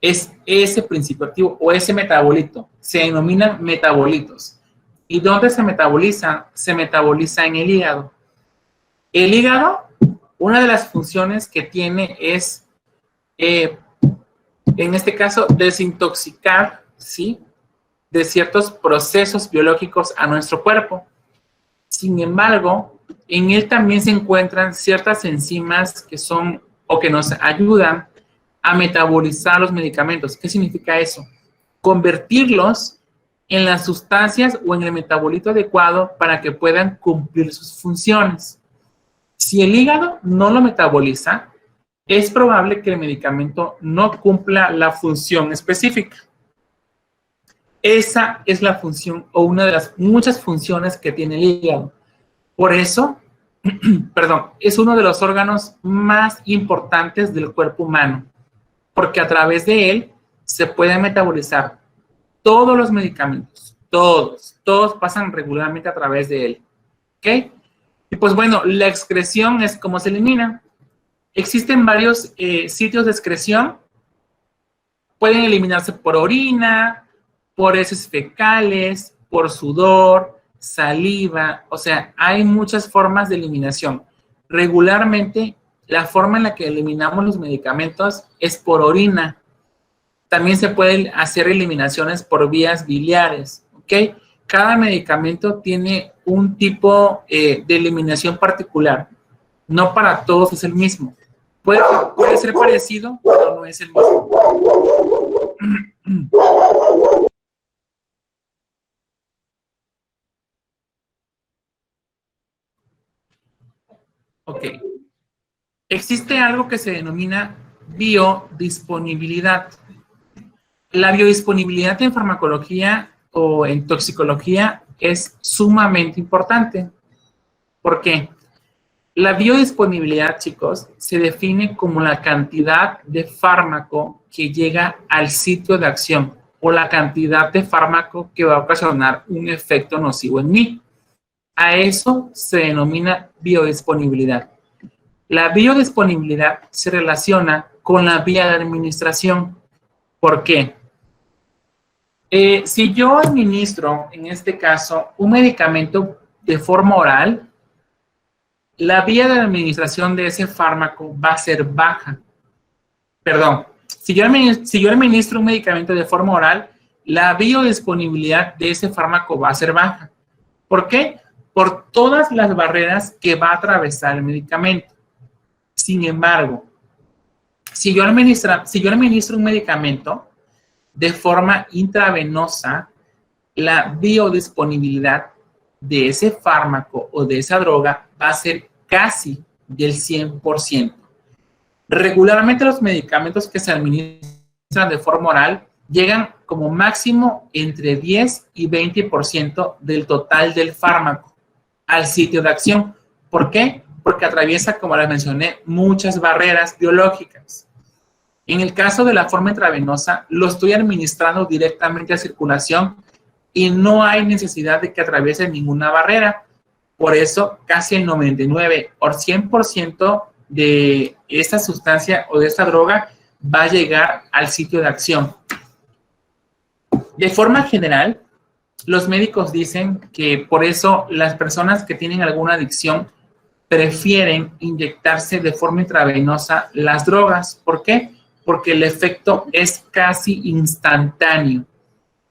es ese principio activo o ese metabolito. Se denominan metabolitos. ¿Y dónde se metaboliza? Se metaboliza en el hígado. El hígado, una de las funciones que tiene es, en este caso, desintoxicar, ¿sí?, de ciertos procesos biológicos a nuestro cuerpo. Sin embargo, en él también se encuentran ciertas enzimas que son o que nos ayudan a metabolizar los medicamentos. ¿Qué significa eso? Convertirlos en las sustancias o en el metabolito adecuado para que puedan cumplir sus funciones. Si el hígado no lo metaboliza, es probable que el medicamento no cumpla la función específica. Esa es la función o una de las muchas funciones que tiene el hígado. Por eso, es uno de los órganos más importantes del cuerpo humano, porque a través de él se pueden metabolizar todos los medicamentos, todos pasan regularmente a través de él. ¿Ok? Y pues bueno, la excreción es cómo se elimina. Existen varios sitios de excreción. Pueden eliminarse por orina, por heces fecales, por sudor, saliva, o sea, hay muchas formas de eliminación. Regularmente, la forma en la que eliminamos los medicamentos es por orina. También se pueden hacer eliminaciones por vías biliares, ¿ok? Cada medicamento tiene un tipo de eliminación particular. No para todos es el mismo. Puede ser parecido, pero no es el mismo. Ok. Existe algo que se denomina biodisponibilidad. La biodisponibilidad en farmacología o en toxicología es sumamente importante. ¿Por qué? La biodisponibilidad, chicos, se define como la cantidad de fármaco que llega al sitio de acción o la cantidad de fármaco que va a ocasionar un efecto nocivo en mí. A eso se denomina biodisponibilidad. La biodisponibilidad se relaciona con la vía de administración. ¿Por qué? Si yo administro, en este caso, un medicamento de forma oral, la vía de administración de ese fármaco va a ser baja. Perdón, si yo administro un medicamento de forma oral, la biodisponibilidad de ese fármaco va a ser baja. ¿Por qué? Por todas las barreras que va a atravesar el medicamento. Sin embargo, si yo administro un medicamento de forma intravenosa, la biodisponibilidad de ese fármaco o de esa droga va a ser casi del 100%. Regularmente los medicamentos que se administran de forma oral llegan como máximo entre 10 y 20% del total del fármaco al sitio de acción. ¿Por qué? Porque atraviesa, como les mencioné, muchas barreras biológicas. En el caso de la forma intravenosa, lo estoy administrando directamente a circulación y no hay necesidad de que atraviese ninguna barrera. Por eso, casi el 99 o 100% de esta sustancia o de esta droga va a llegar al sitio de acción. De forma general, los médicos dicen que por eso las personas que tienen alguna adicción prefieren inyectarse de forma intravenosa las drogas. ¿Por qué? Porque el efecto es casi instantáneo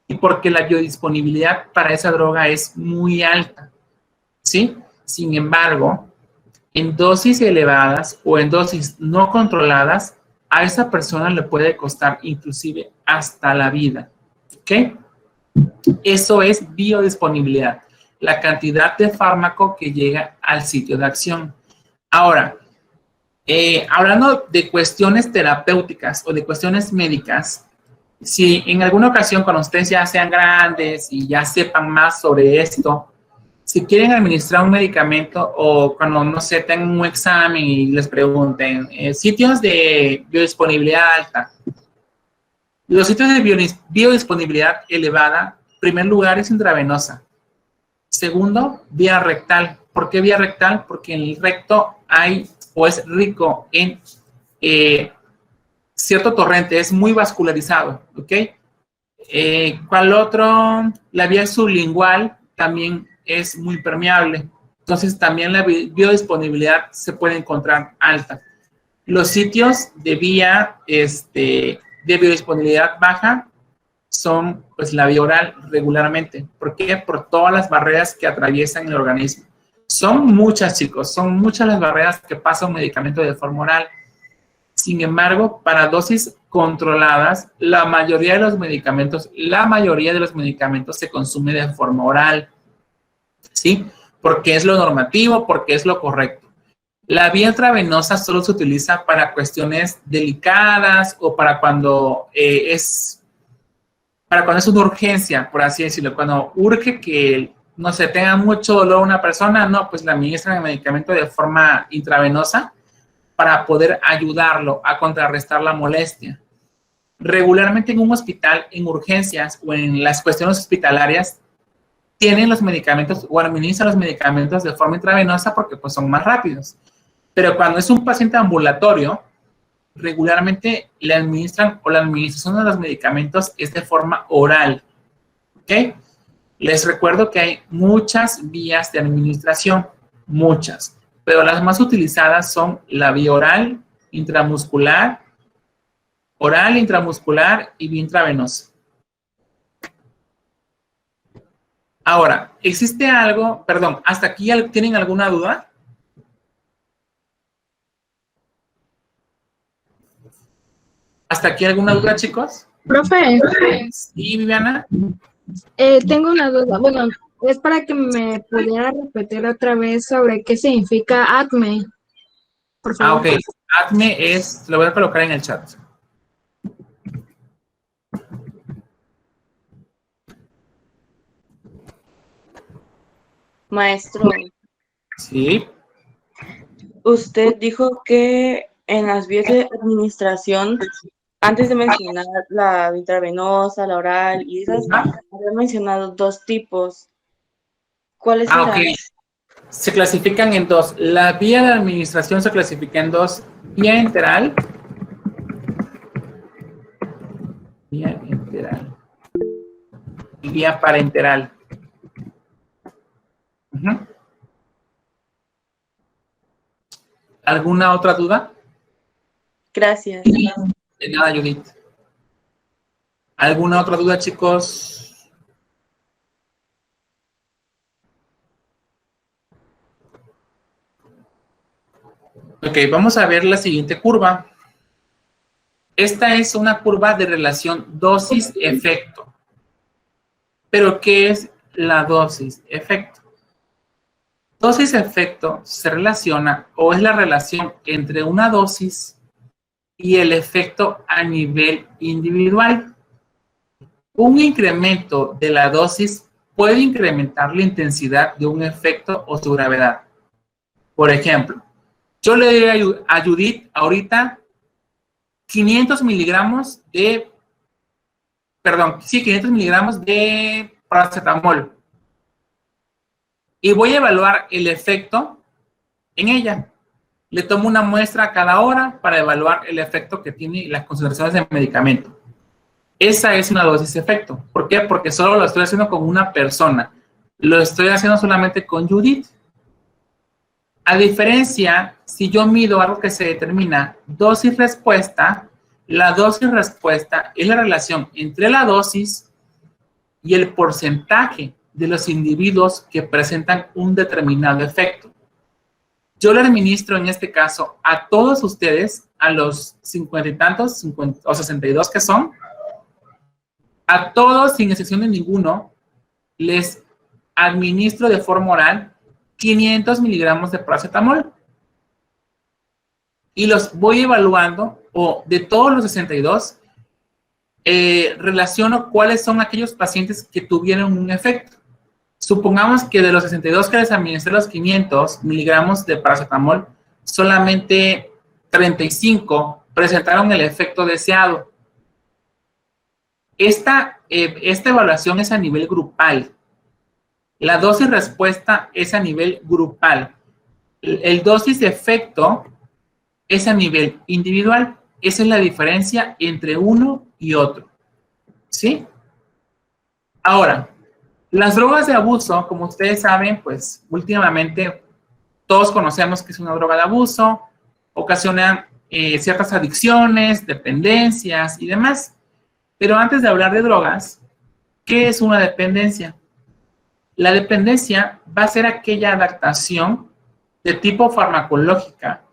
y porque la biodisponibilidad para esa droga es muy alta, ¿sí? Sin embargo, en dosis elevadas o en dosis no controladas, a esa persona le puede costar inclusive hasta la vida, ¿ok? Eso es biodisponibilidad, la cantidad de fármaco que llega al sitio de acción. Ahora, hablando de cuestiones terapéuticas o de cuestiones médicas, si en alguna ocasión cuando ustedes ya sean grandes y ya sepan más sobre esto, si quieren administrar un medicamento o cuando, no sé, tengan un examen y les pregunten, sitios de biodisponibilidad alta. Los sitios de biodisponibilidad elevada, en primer lugar, es intravenosa. Segundo, vía rectal. ¿Por qué vía rectal? Porque en el recto hay o es rico en cierto torrente, es muy vascularizado, ¿ok? ¿Cuál otro? La vía sublingual también es muy permeable. Entonces, también la biodisponibilidad se puede encontrar alta. Los sitios de vía de biodisponibilidad baja son pues la vía oral regularmente. ¿Por qué? Por todas las barreras que atraviesan el organismo. Son muchas, chicos, son muchas las barreras que pasa un medicamento de forma oral. Sin embargo, para dosis controladas, la mayoría de los medicamentos se consume de forma oral, ¿sí? Porque es lo normativo, porque es lo correcto. La vía intravenosa solo se utiliza para cuestiones delicadas o para cuando es una urgencia, por así decirlo, cuando urge que, no se tenga mucho dolor una persona, no, pues le administran el medicamento de forma intravenosa para poder ayudarlo a contrarrestar la molestia. Regularmente en un hospital, en urgencias o en las cuestiones hospitalarias, tienen los medicamentos o administran los medicamentos de forma intravenosa porque pues son más rápidos. Pero cuando es un paciente ambulatorio, regularmente le administran o la administración de los medicamentos es de forma oral, ¿ok? Les recuerdo que hay muchas vías de administración, muchas, pero las más utilizadas son la vía oral, intramuscular y vía intravenosa. Ahora, existe algo, perdón, ¿hasta aquí tienen alguna duda? ¿Hasta aquí alguna duda, chicos? Profe, Sí, Viviana. tengo una duda. Bueno, es para que me pudiera repetir otra vez sobre qué significa ACME. por favor. Ok. ACME es, lo voy a colocar en el chat. Maestro, Sí. usted dijo que en las vías de administración, antes de mencionar la intravenosa, la oral y esas, había mencionado dos tipos. ¿Cuáles Ok. eran? Se clasifican en dos. La vía de administración se clasifica en dos. Vía enteral. Vía enteral. Y vía parenteral. Ujú. ¿Alguna otra duda? Gracias. De nada, Judith. ¿Alguna otra duda, chicos? Ok, vamos a ver la siguiente curva. Esta es una curva de relación dosis-efecto. ¿Pero qué es la dosis-efecto? Dosis-efecto se relaciona o es la relación entre una dosis y el efecto a nivel individual. Un incremento de la dosis puede incrementar la intensidad de un efecto o su gravedad. Por ejemplo, yo le doy a Judith ahorita 500 miligramos de, perdón, sí, 500 miligramos de paracetamol y voy a evaluar el efecto en ella. Le tomo una muestra a cada hora para evaluar el efecto que tiene las concentraciones de medicamento. Esa es una dosis efecto. ¿Por qué? Porque solo lo estoy haciendo con una persona. Lo estoy haciendo solamente con Judith. A diferencia, si yo mido algo que se determina dosis-respuesta, la dosis-respuesta es la relación entre la dosis y el porcentaje de los individuos que presentan un determinado efecto. Yo le administro en este caso a todos ustedes, a los 50 y tantos, 50, o 62 que son, a todos sin excepción de ninguno, les administro de forma oral 500 miligramos de paracetamol y los voy evaluando, o de todos los 62, relaciono cuáles son aquellos pacientes que tuvieron un efecto. Supongamos que de los 62 que les administré los 500 miligramos de paracetamol, solamente 35 presentaron el efecto deseado. Esta evaluación es a nivel grupal. La dosis respuesta es a nivel grupal. El dosis de efecto es a nivel individual. Esa es la diferencia entre uno y otro. ¿Sí? Ahora, las drogas de abuso, como ustedes saben, pues últimamente todos conocemos que es una droga de abuso, ocasionan ciertas adicciones, dependencias y demás. Pero antes de hablar de drogas, ¿qué es una dependencia? La dependencia va a ser aquella adaptación de tipo farmacológica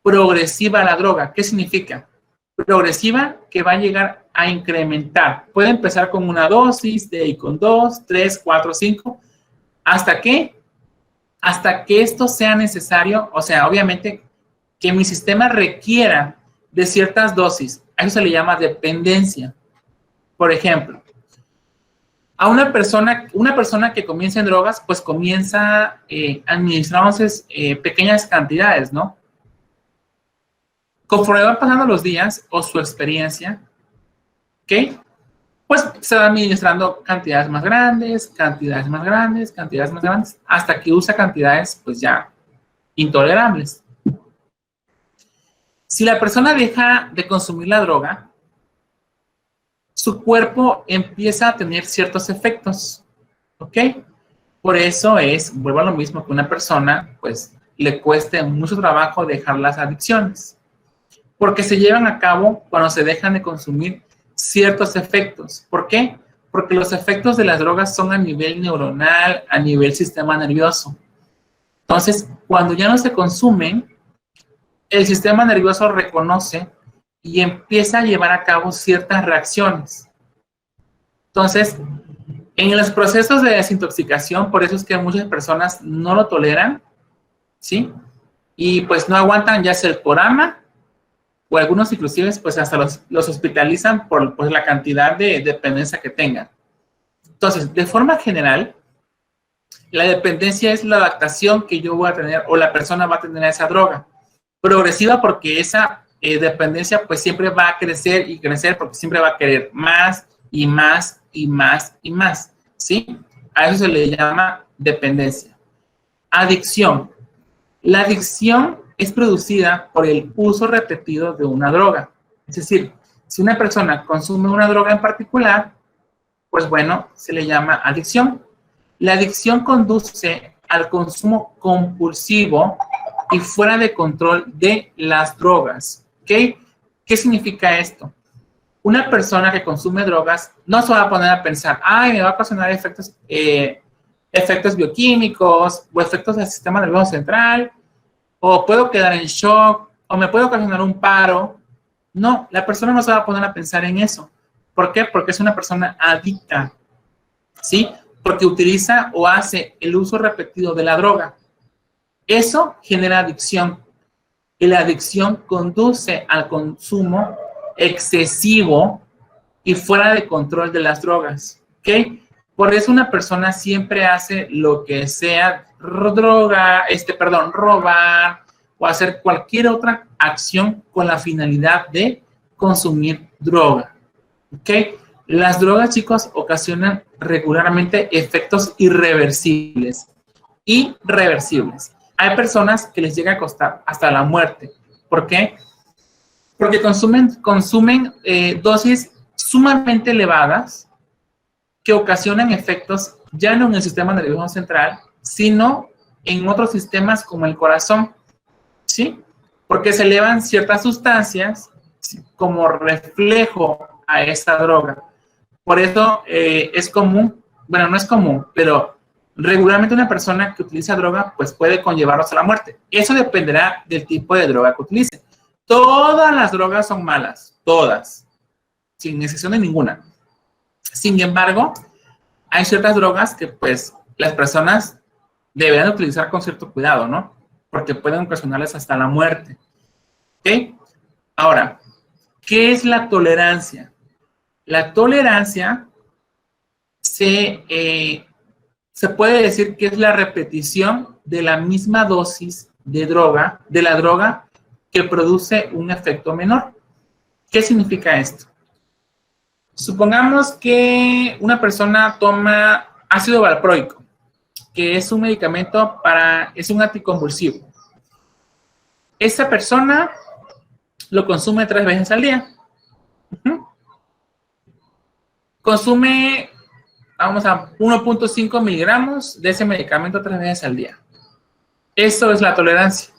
progresiva a la droga. ¿Qué significa? Progresiva que va a llegar a incrementar. Puede empezar con una dosis, de ahí con 2, 3, 4, 5. ¿Hasta qué? Hasta que esto sea necesario, o sea, obviamente que mi sistema requiera de ciertas dosis. A eso se le llama dependencia. Por ejemplo, a una persona que comienza en drogas, pues comienza administrándose pequeñas cantidades, ¿no? Conforme van pasando los días o su experiencia, ¿ok? Pues se va administrando cantidades más grandes, cantidades más grandes, cantidades más grandes, hasta que usa cantidades pues ya intolerables. Si la persona deja de consumir la droga, su cuerpo empieza a tener ciertos efectos, ¿ok? Por eso vuelvo a lo mismo que una persona, pues le cueste mucho trabajo dejar las adicciones, porque se llevan a cabo cuando se dejan de consumir ciertos efectos. ¿Por qué? Porque los efectos de las drogas son a nivel neuronal, a nivel sistema nervioso. Entonces, cuando ya no se consumen, el sistema nervioso reconoce y empieza a llevar a cabo ciertas reacciones. Entonces, en los procesos de desintoxicación, por eso es que muchas personas no lo toleran, ¿sí? y pues no aguantan ya sea el programa, o algunos inclusive pues hasta los hospitalizan por pues, la cantidad de dependencia que tengan. Entonces, de forma general, la dependencia es la adaptación que yo voy a tener o la persona va a tener a esa droga. Progresiva porque esa dependencia pues siempre va a crecer y crecer porque siempre va a querer más y más y más y más, ¿sí? A eso se le llama dependencia. Adicción. La adicción es producida por el uso repetido de una droga. Es decir, si una persona consume una droga en particular, pues bueno, se le llama adicción. La adicción conduce al consumo compulsivo y fuera de control de las drogas. ¿Ok? ¿Qué significa esto? Una persona que consume drogas no se va a poner a pensar, ay, me va a ocasionar efectos bioquímicos o efectos del sistema nervioso central, o puedo quedar en shock, o me puede ocasionar un paro. No, la persona no se va a poner a pensar en eso. ¿Por qué? Porque es una persona adicta, ¿sí? Porque utiliza o hace el uso repetido de la droga. Eso genera adicción. Y la adicción conduce al consumo excesivo y fuera de control de las drogas, ¿ok? Por eso una persona siempre hace lo que sea, robar o hacer cualquier otra acción con la finalidad de consumir droga, ¿ok? Las drogas, chicos, ocasionan regularmente efectos irreversibles. Hay personas que les llega a costar hasta la muerte. ¿Por qué? Porque consumen dosis sumamente elevadas que ocasionan efectos ya no en el sistema nervioso central, sino en otros sistemas como el corazón, ¿sí? Porque se elevan ciertas sustancias como reflejo a esa droga. Por eso es común, bueno, no es común, pero regularmente una persona que utiliza droga pues puede conllevarlos a la muerte. Eso dependerá del tipo de droga que utilice. Todas las drogas son malas, todas, sin excepción de ninguna. Sin embargo, hay ciertas drogas que pues las personas deberán utilizar con cierto cuidado, ¿no? Porque pueden ocasionarles hasta la muerte. ¿Ok? Ahora, ¿qué es la tolerancia? La tolerancia se puede decir que es la repetición de la misma dosis de la droga que produce un efecto menor. ¿Qué significa esto? Supongamos que una persona toma ácido valproico, que es un medicamento es un anticonvulsivo. Esa persona lo consume 3 veces al día. Consume, vamos a 1.5 miligramos de ese medicamento 3 veces al día. Eso es la tolerancia.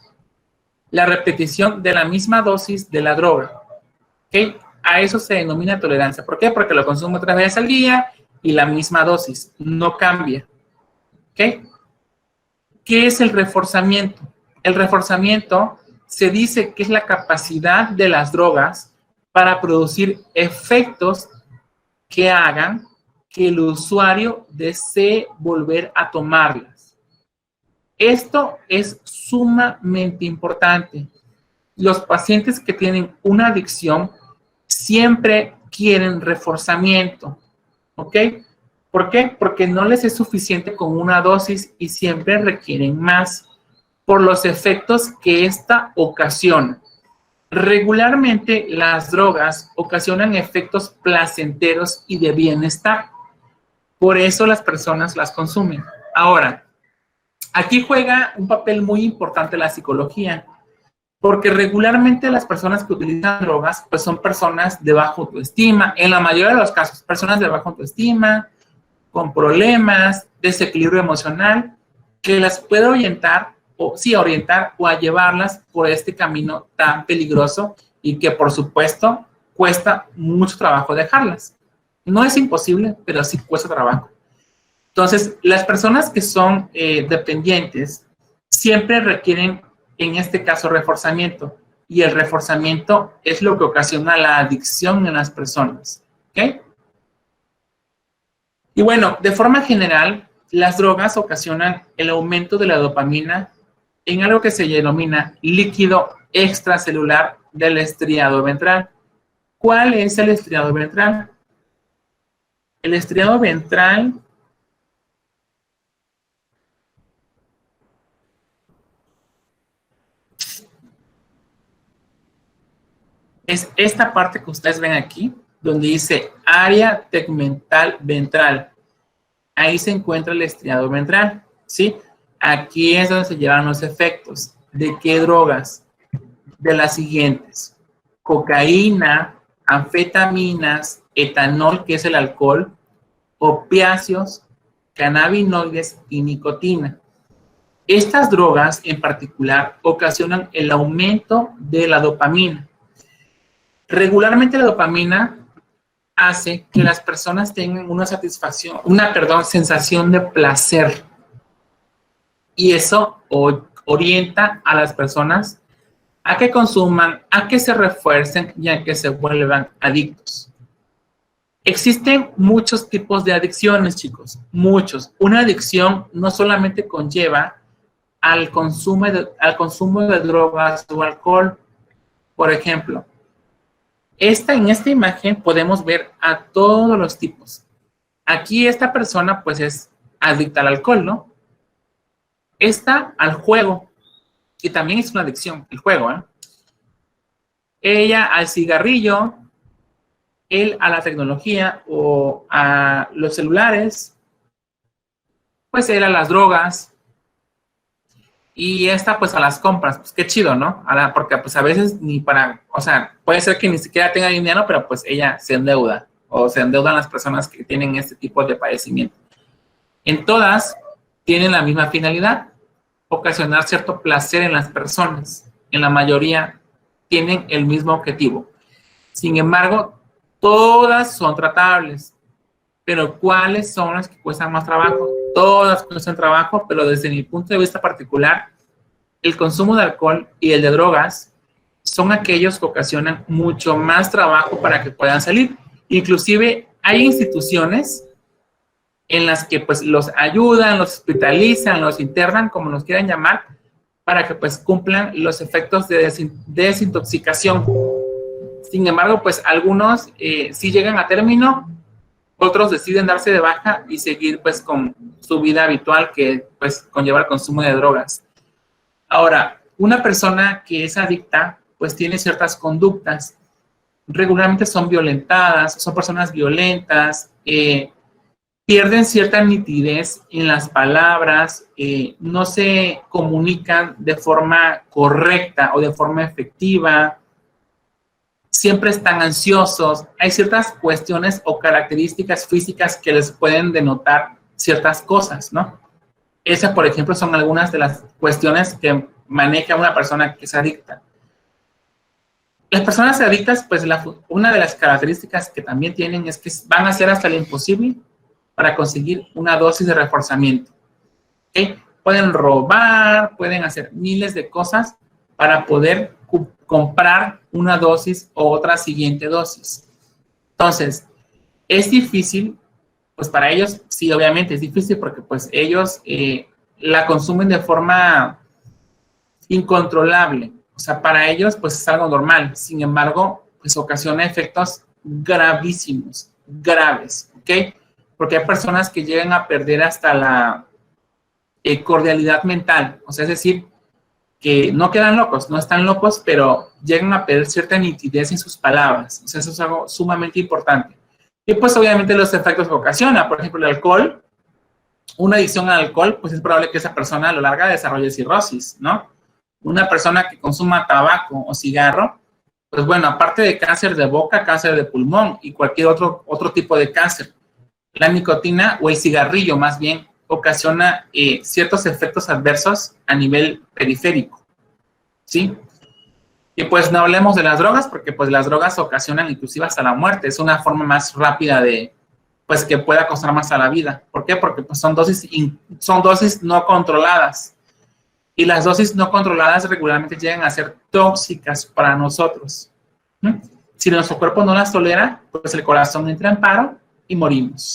La repetición de la misma dosis de la droga. ¿Ok? A eso se denomina tolerancia. ¿Por qué? Porque lo consumo 3 veces al día y la misma dosis. No cambia. ¿Ok? ¿Qué es el reforzamiento? El reforzamiento se dice que es la capacidad de las drogas para producir efectos que hagan que el usuario desee volver a tomarlas. Esto es sumamente importante. Los pacientes que tienen una adicción siempre quieren reforzamiento, ¿ok? ¿Por qué? Porque no les es suficiente con una dosis y siempre requieren más por los efectos que esta ocasiona. Regularmente las drogas ocasionan efectos placenteros y de bienestar. Por eso las personas las consumen. Ahora, aquí juega un papel muy importante la psicología, porque regularmente las personas que utilizan drogas pues son personas de baja autoestima, en la mayoría de los casos, personas de baja autoestima, con problemas, desequilibrio emocional, que las puede orientar o a llevarlas por este camino tan peligroso y que por supuesto cuesta mucho trabajo dejarlas. No es imposible, pero sí cuesta trabajo. Entonces, las personas que son dependientes siempre requieren, en este caso, reforzamiento. Y el reforzamiento es lo que ocasiona la adicción en las personas. ¿Ok? Y bueno, de forma general, las drogas ocasionan el aumento de la dopamina en algo que se denomina líquido extracelular del estriado ventral. ¿Cuál es el estriado ventral? El estriado ventral es esta parte que ustedes ven aquí, donde dice área tegmental ventral. Ahí se encuentra el estriado ventral, ¿sí? Aquí es donde se llevan los efectos. ¿De qué drogas? De las siguientes: cocaína, anfetaminas, etanol, que es el alcohol, opiáceos, cannabinoides y nicotina. Estas drogas en particular ocasionan el aumento de la dopamina. Regularmente la dopamina hace que las personas tengan una sensación de placer. Y eso orienta a las personas a que consuman, a que se refuercen y a que se vuelvan adictos. Existen muchos tipos de adicciones, chicos, muchos. Una adicción no solamente conlleva al consumo de drogas o alcohol. Por ejemplo, en esta imagen podemos ver a todos los tipos. Aquí esta persona pues es adicta al alcohol, ¿no? Esta al juego, que también es una adicción, el juego, ¿eh? Ella al cigarrillo, él a la tecnología o a los celulares, pues él a las drogas, y esta pues a las compras. Pues qué chido, ¿no? Porque pues a veces puede ser que ni siquiera tenga dinero, pero pues ella se endeuda, o se endeudan las personas que tienen este tipo de padecimiento. En todas tienen la misma finalidad: ocasionar cierto placer en las personas. En la mayoría tienen el mismo objetivo. Sin embargo, todas son tratables. Pero ¿cuáles son las que cuestan más trabajo? Todas cuestan trabajo, pero desde mi punto de vista particular, el consumo de alcohol y el de drogas son aquellos que ocasionan mucho más trabajo para que puedan salir. Inclusive hay instituciones en las que pues los ayudan, los hospitalizan, los internan, como los quieran llamar, para que pues cumplan los efectos de desintoxicación. Sin embargo, pues algunos sí llegan a término, otros deciden darse de baja y seguir pues con su vida habitual, que pues conlleva el consumo de drogas. Ahora, una persona que es adicta pues tiene ciertas conductas. Regularmente son violentadas, son personas violentas, pierden cierta nitidez en las palabras, no se comunican de forma correcta o de forma efectiva, siempre están ansiosos. Hay ciertas cuestiones o características físicas que les pueden denotar ciertas cosas, ¿no? Esas, por ejemplo, son algunas de las cuestiones que maneja una persona que es adicta. Las personas adictas, pues una de las características que también tienen es que van a hacer hasta lo imposible para conseguir una dosis de reforzamiento. ¿Okay? Pueden robar, pueden hacer miles de cosas para poder comprar una dosis o otra siguiente dosis. Entonces, es difícil, pues para ellos, sí, obviamente es difícil, porque pues ellos la consumen de forma incontrolable. O sea, para ellos pues es algo normal. Sin embargo, pues ocasiona efectos gravísimos, graves, ¿ok? Porque hay personas que llegan a perder hasta la cordialidad mental. O sea, es decir, que no quedan locos, no están locos, pero llegan a perder cierta nitidez en sus palabras. O sea, eso es algo sumamente importante. Y pues obviamente los efectos que ocasiona, por ejemplo, el alcohol, una adicción al alcohol, pues es probable que esa persona a lo largo desarrolle cirrosis, ¿no? Una persona que consuma tabaco o cigarro, pues bueno, aparte de cáncer de boca, cáncer de pulmón y cualquier otro tipo de cáncer, la nicotina, o el cigarrillo más bien, ocasiona ciertos efectos adversos a nivel periférico, ¿sí? Y pues no hablemos de las drogas, porque pues las drogas ocasionan inclusive hasta la muerte. Es una forma más rápida de, pues, que pueda costar más a la vida. ¿Por qué? Porque pues son dosis no controladas. Y las dosis no controladas regularmente llegan a ser tóxicas para nosotros. Si nuestro cuerpo no las tolera, pues el corazón entra en paro y morimos.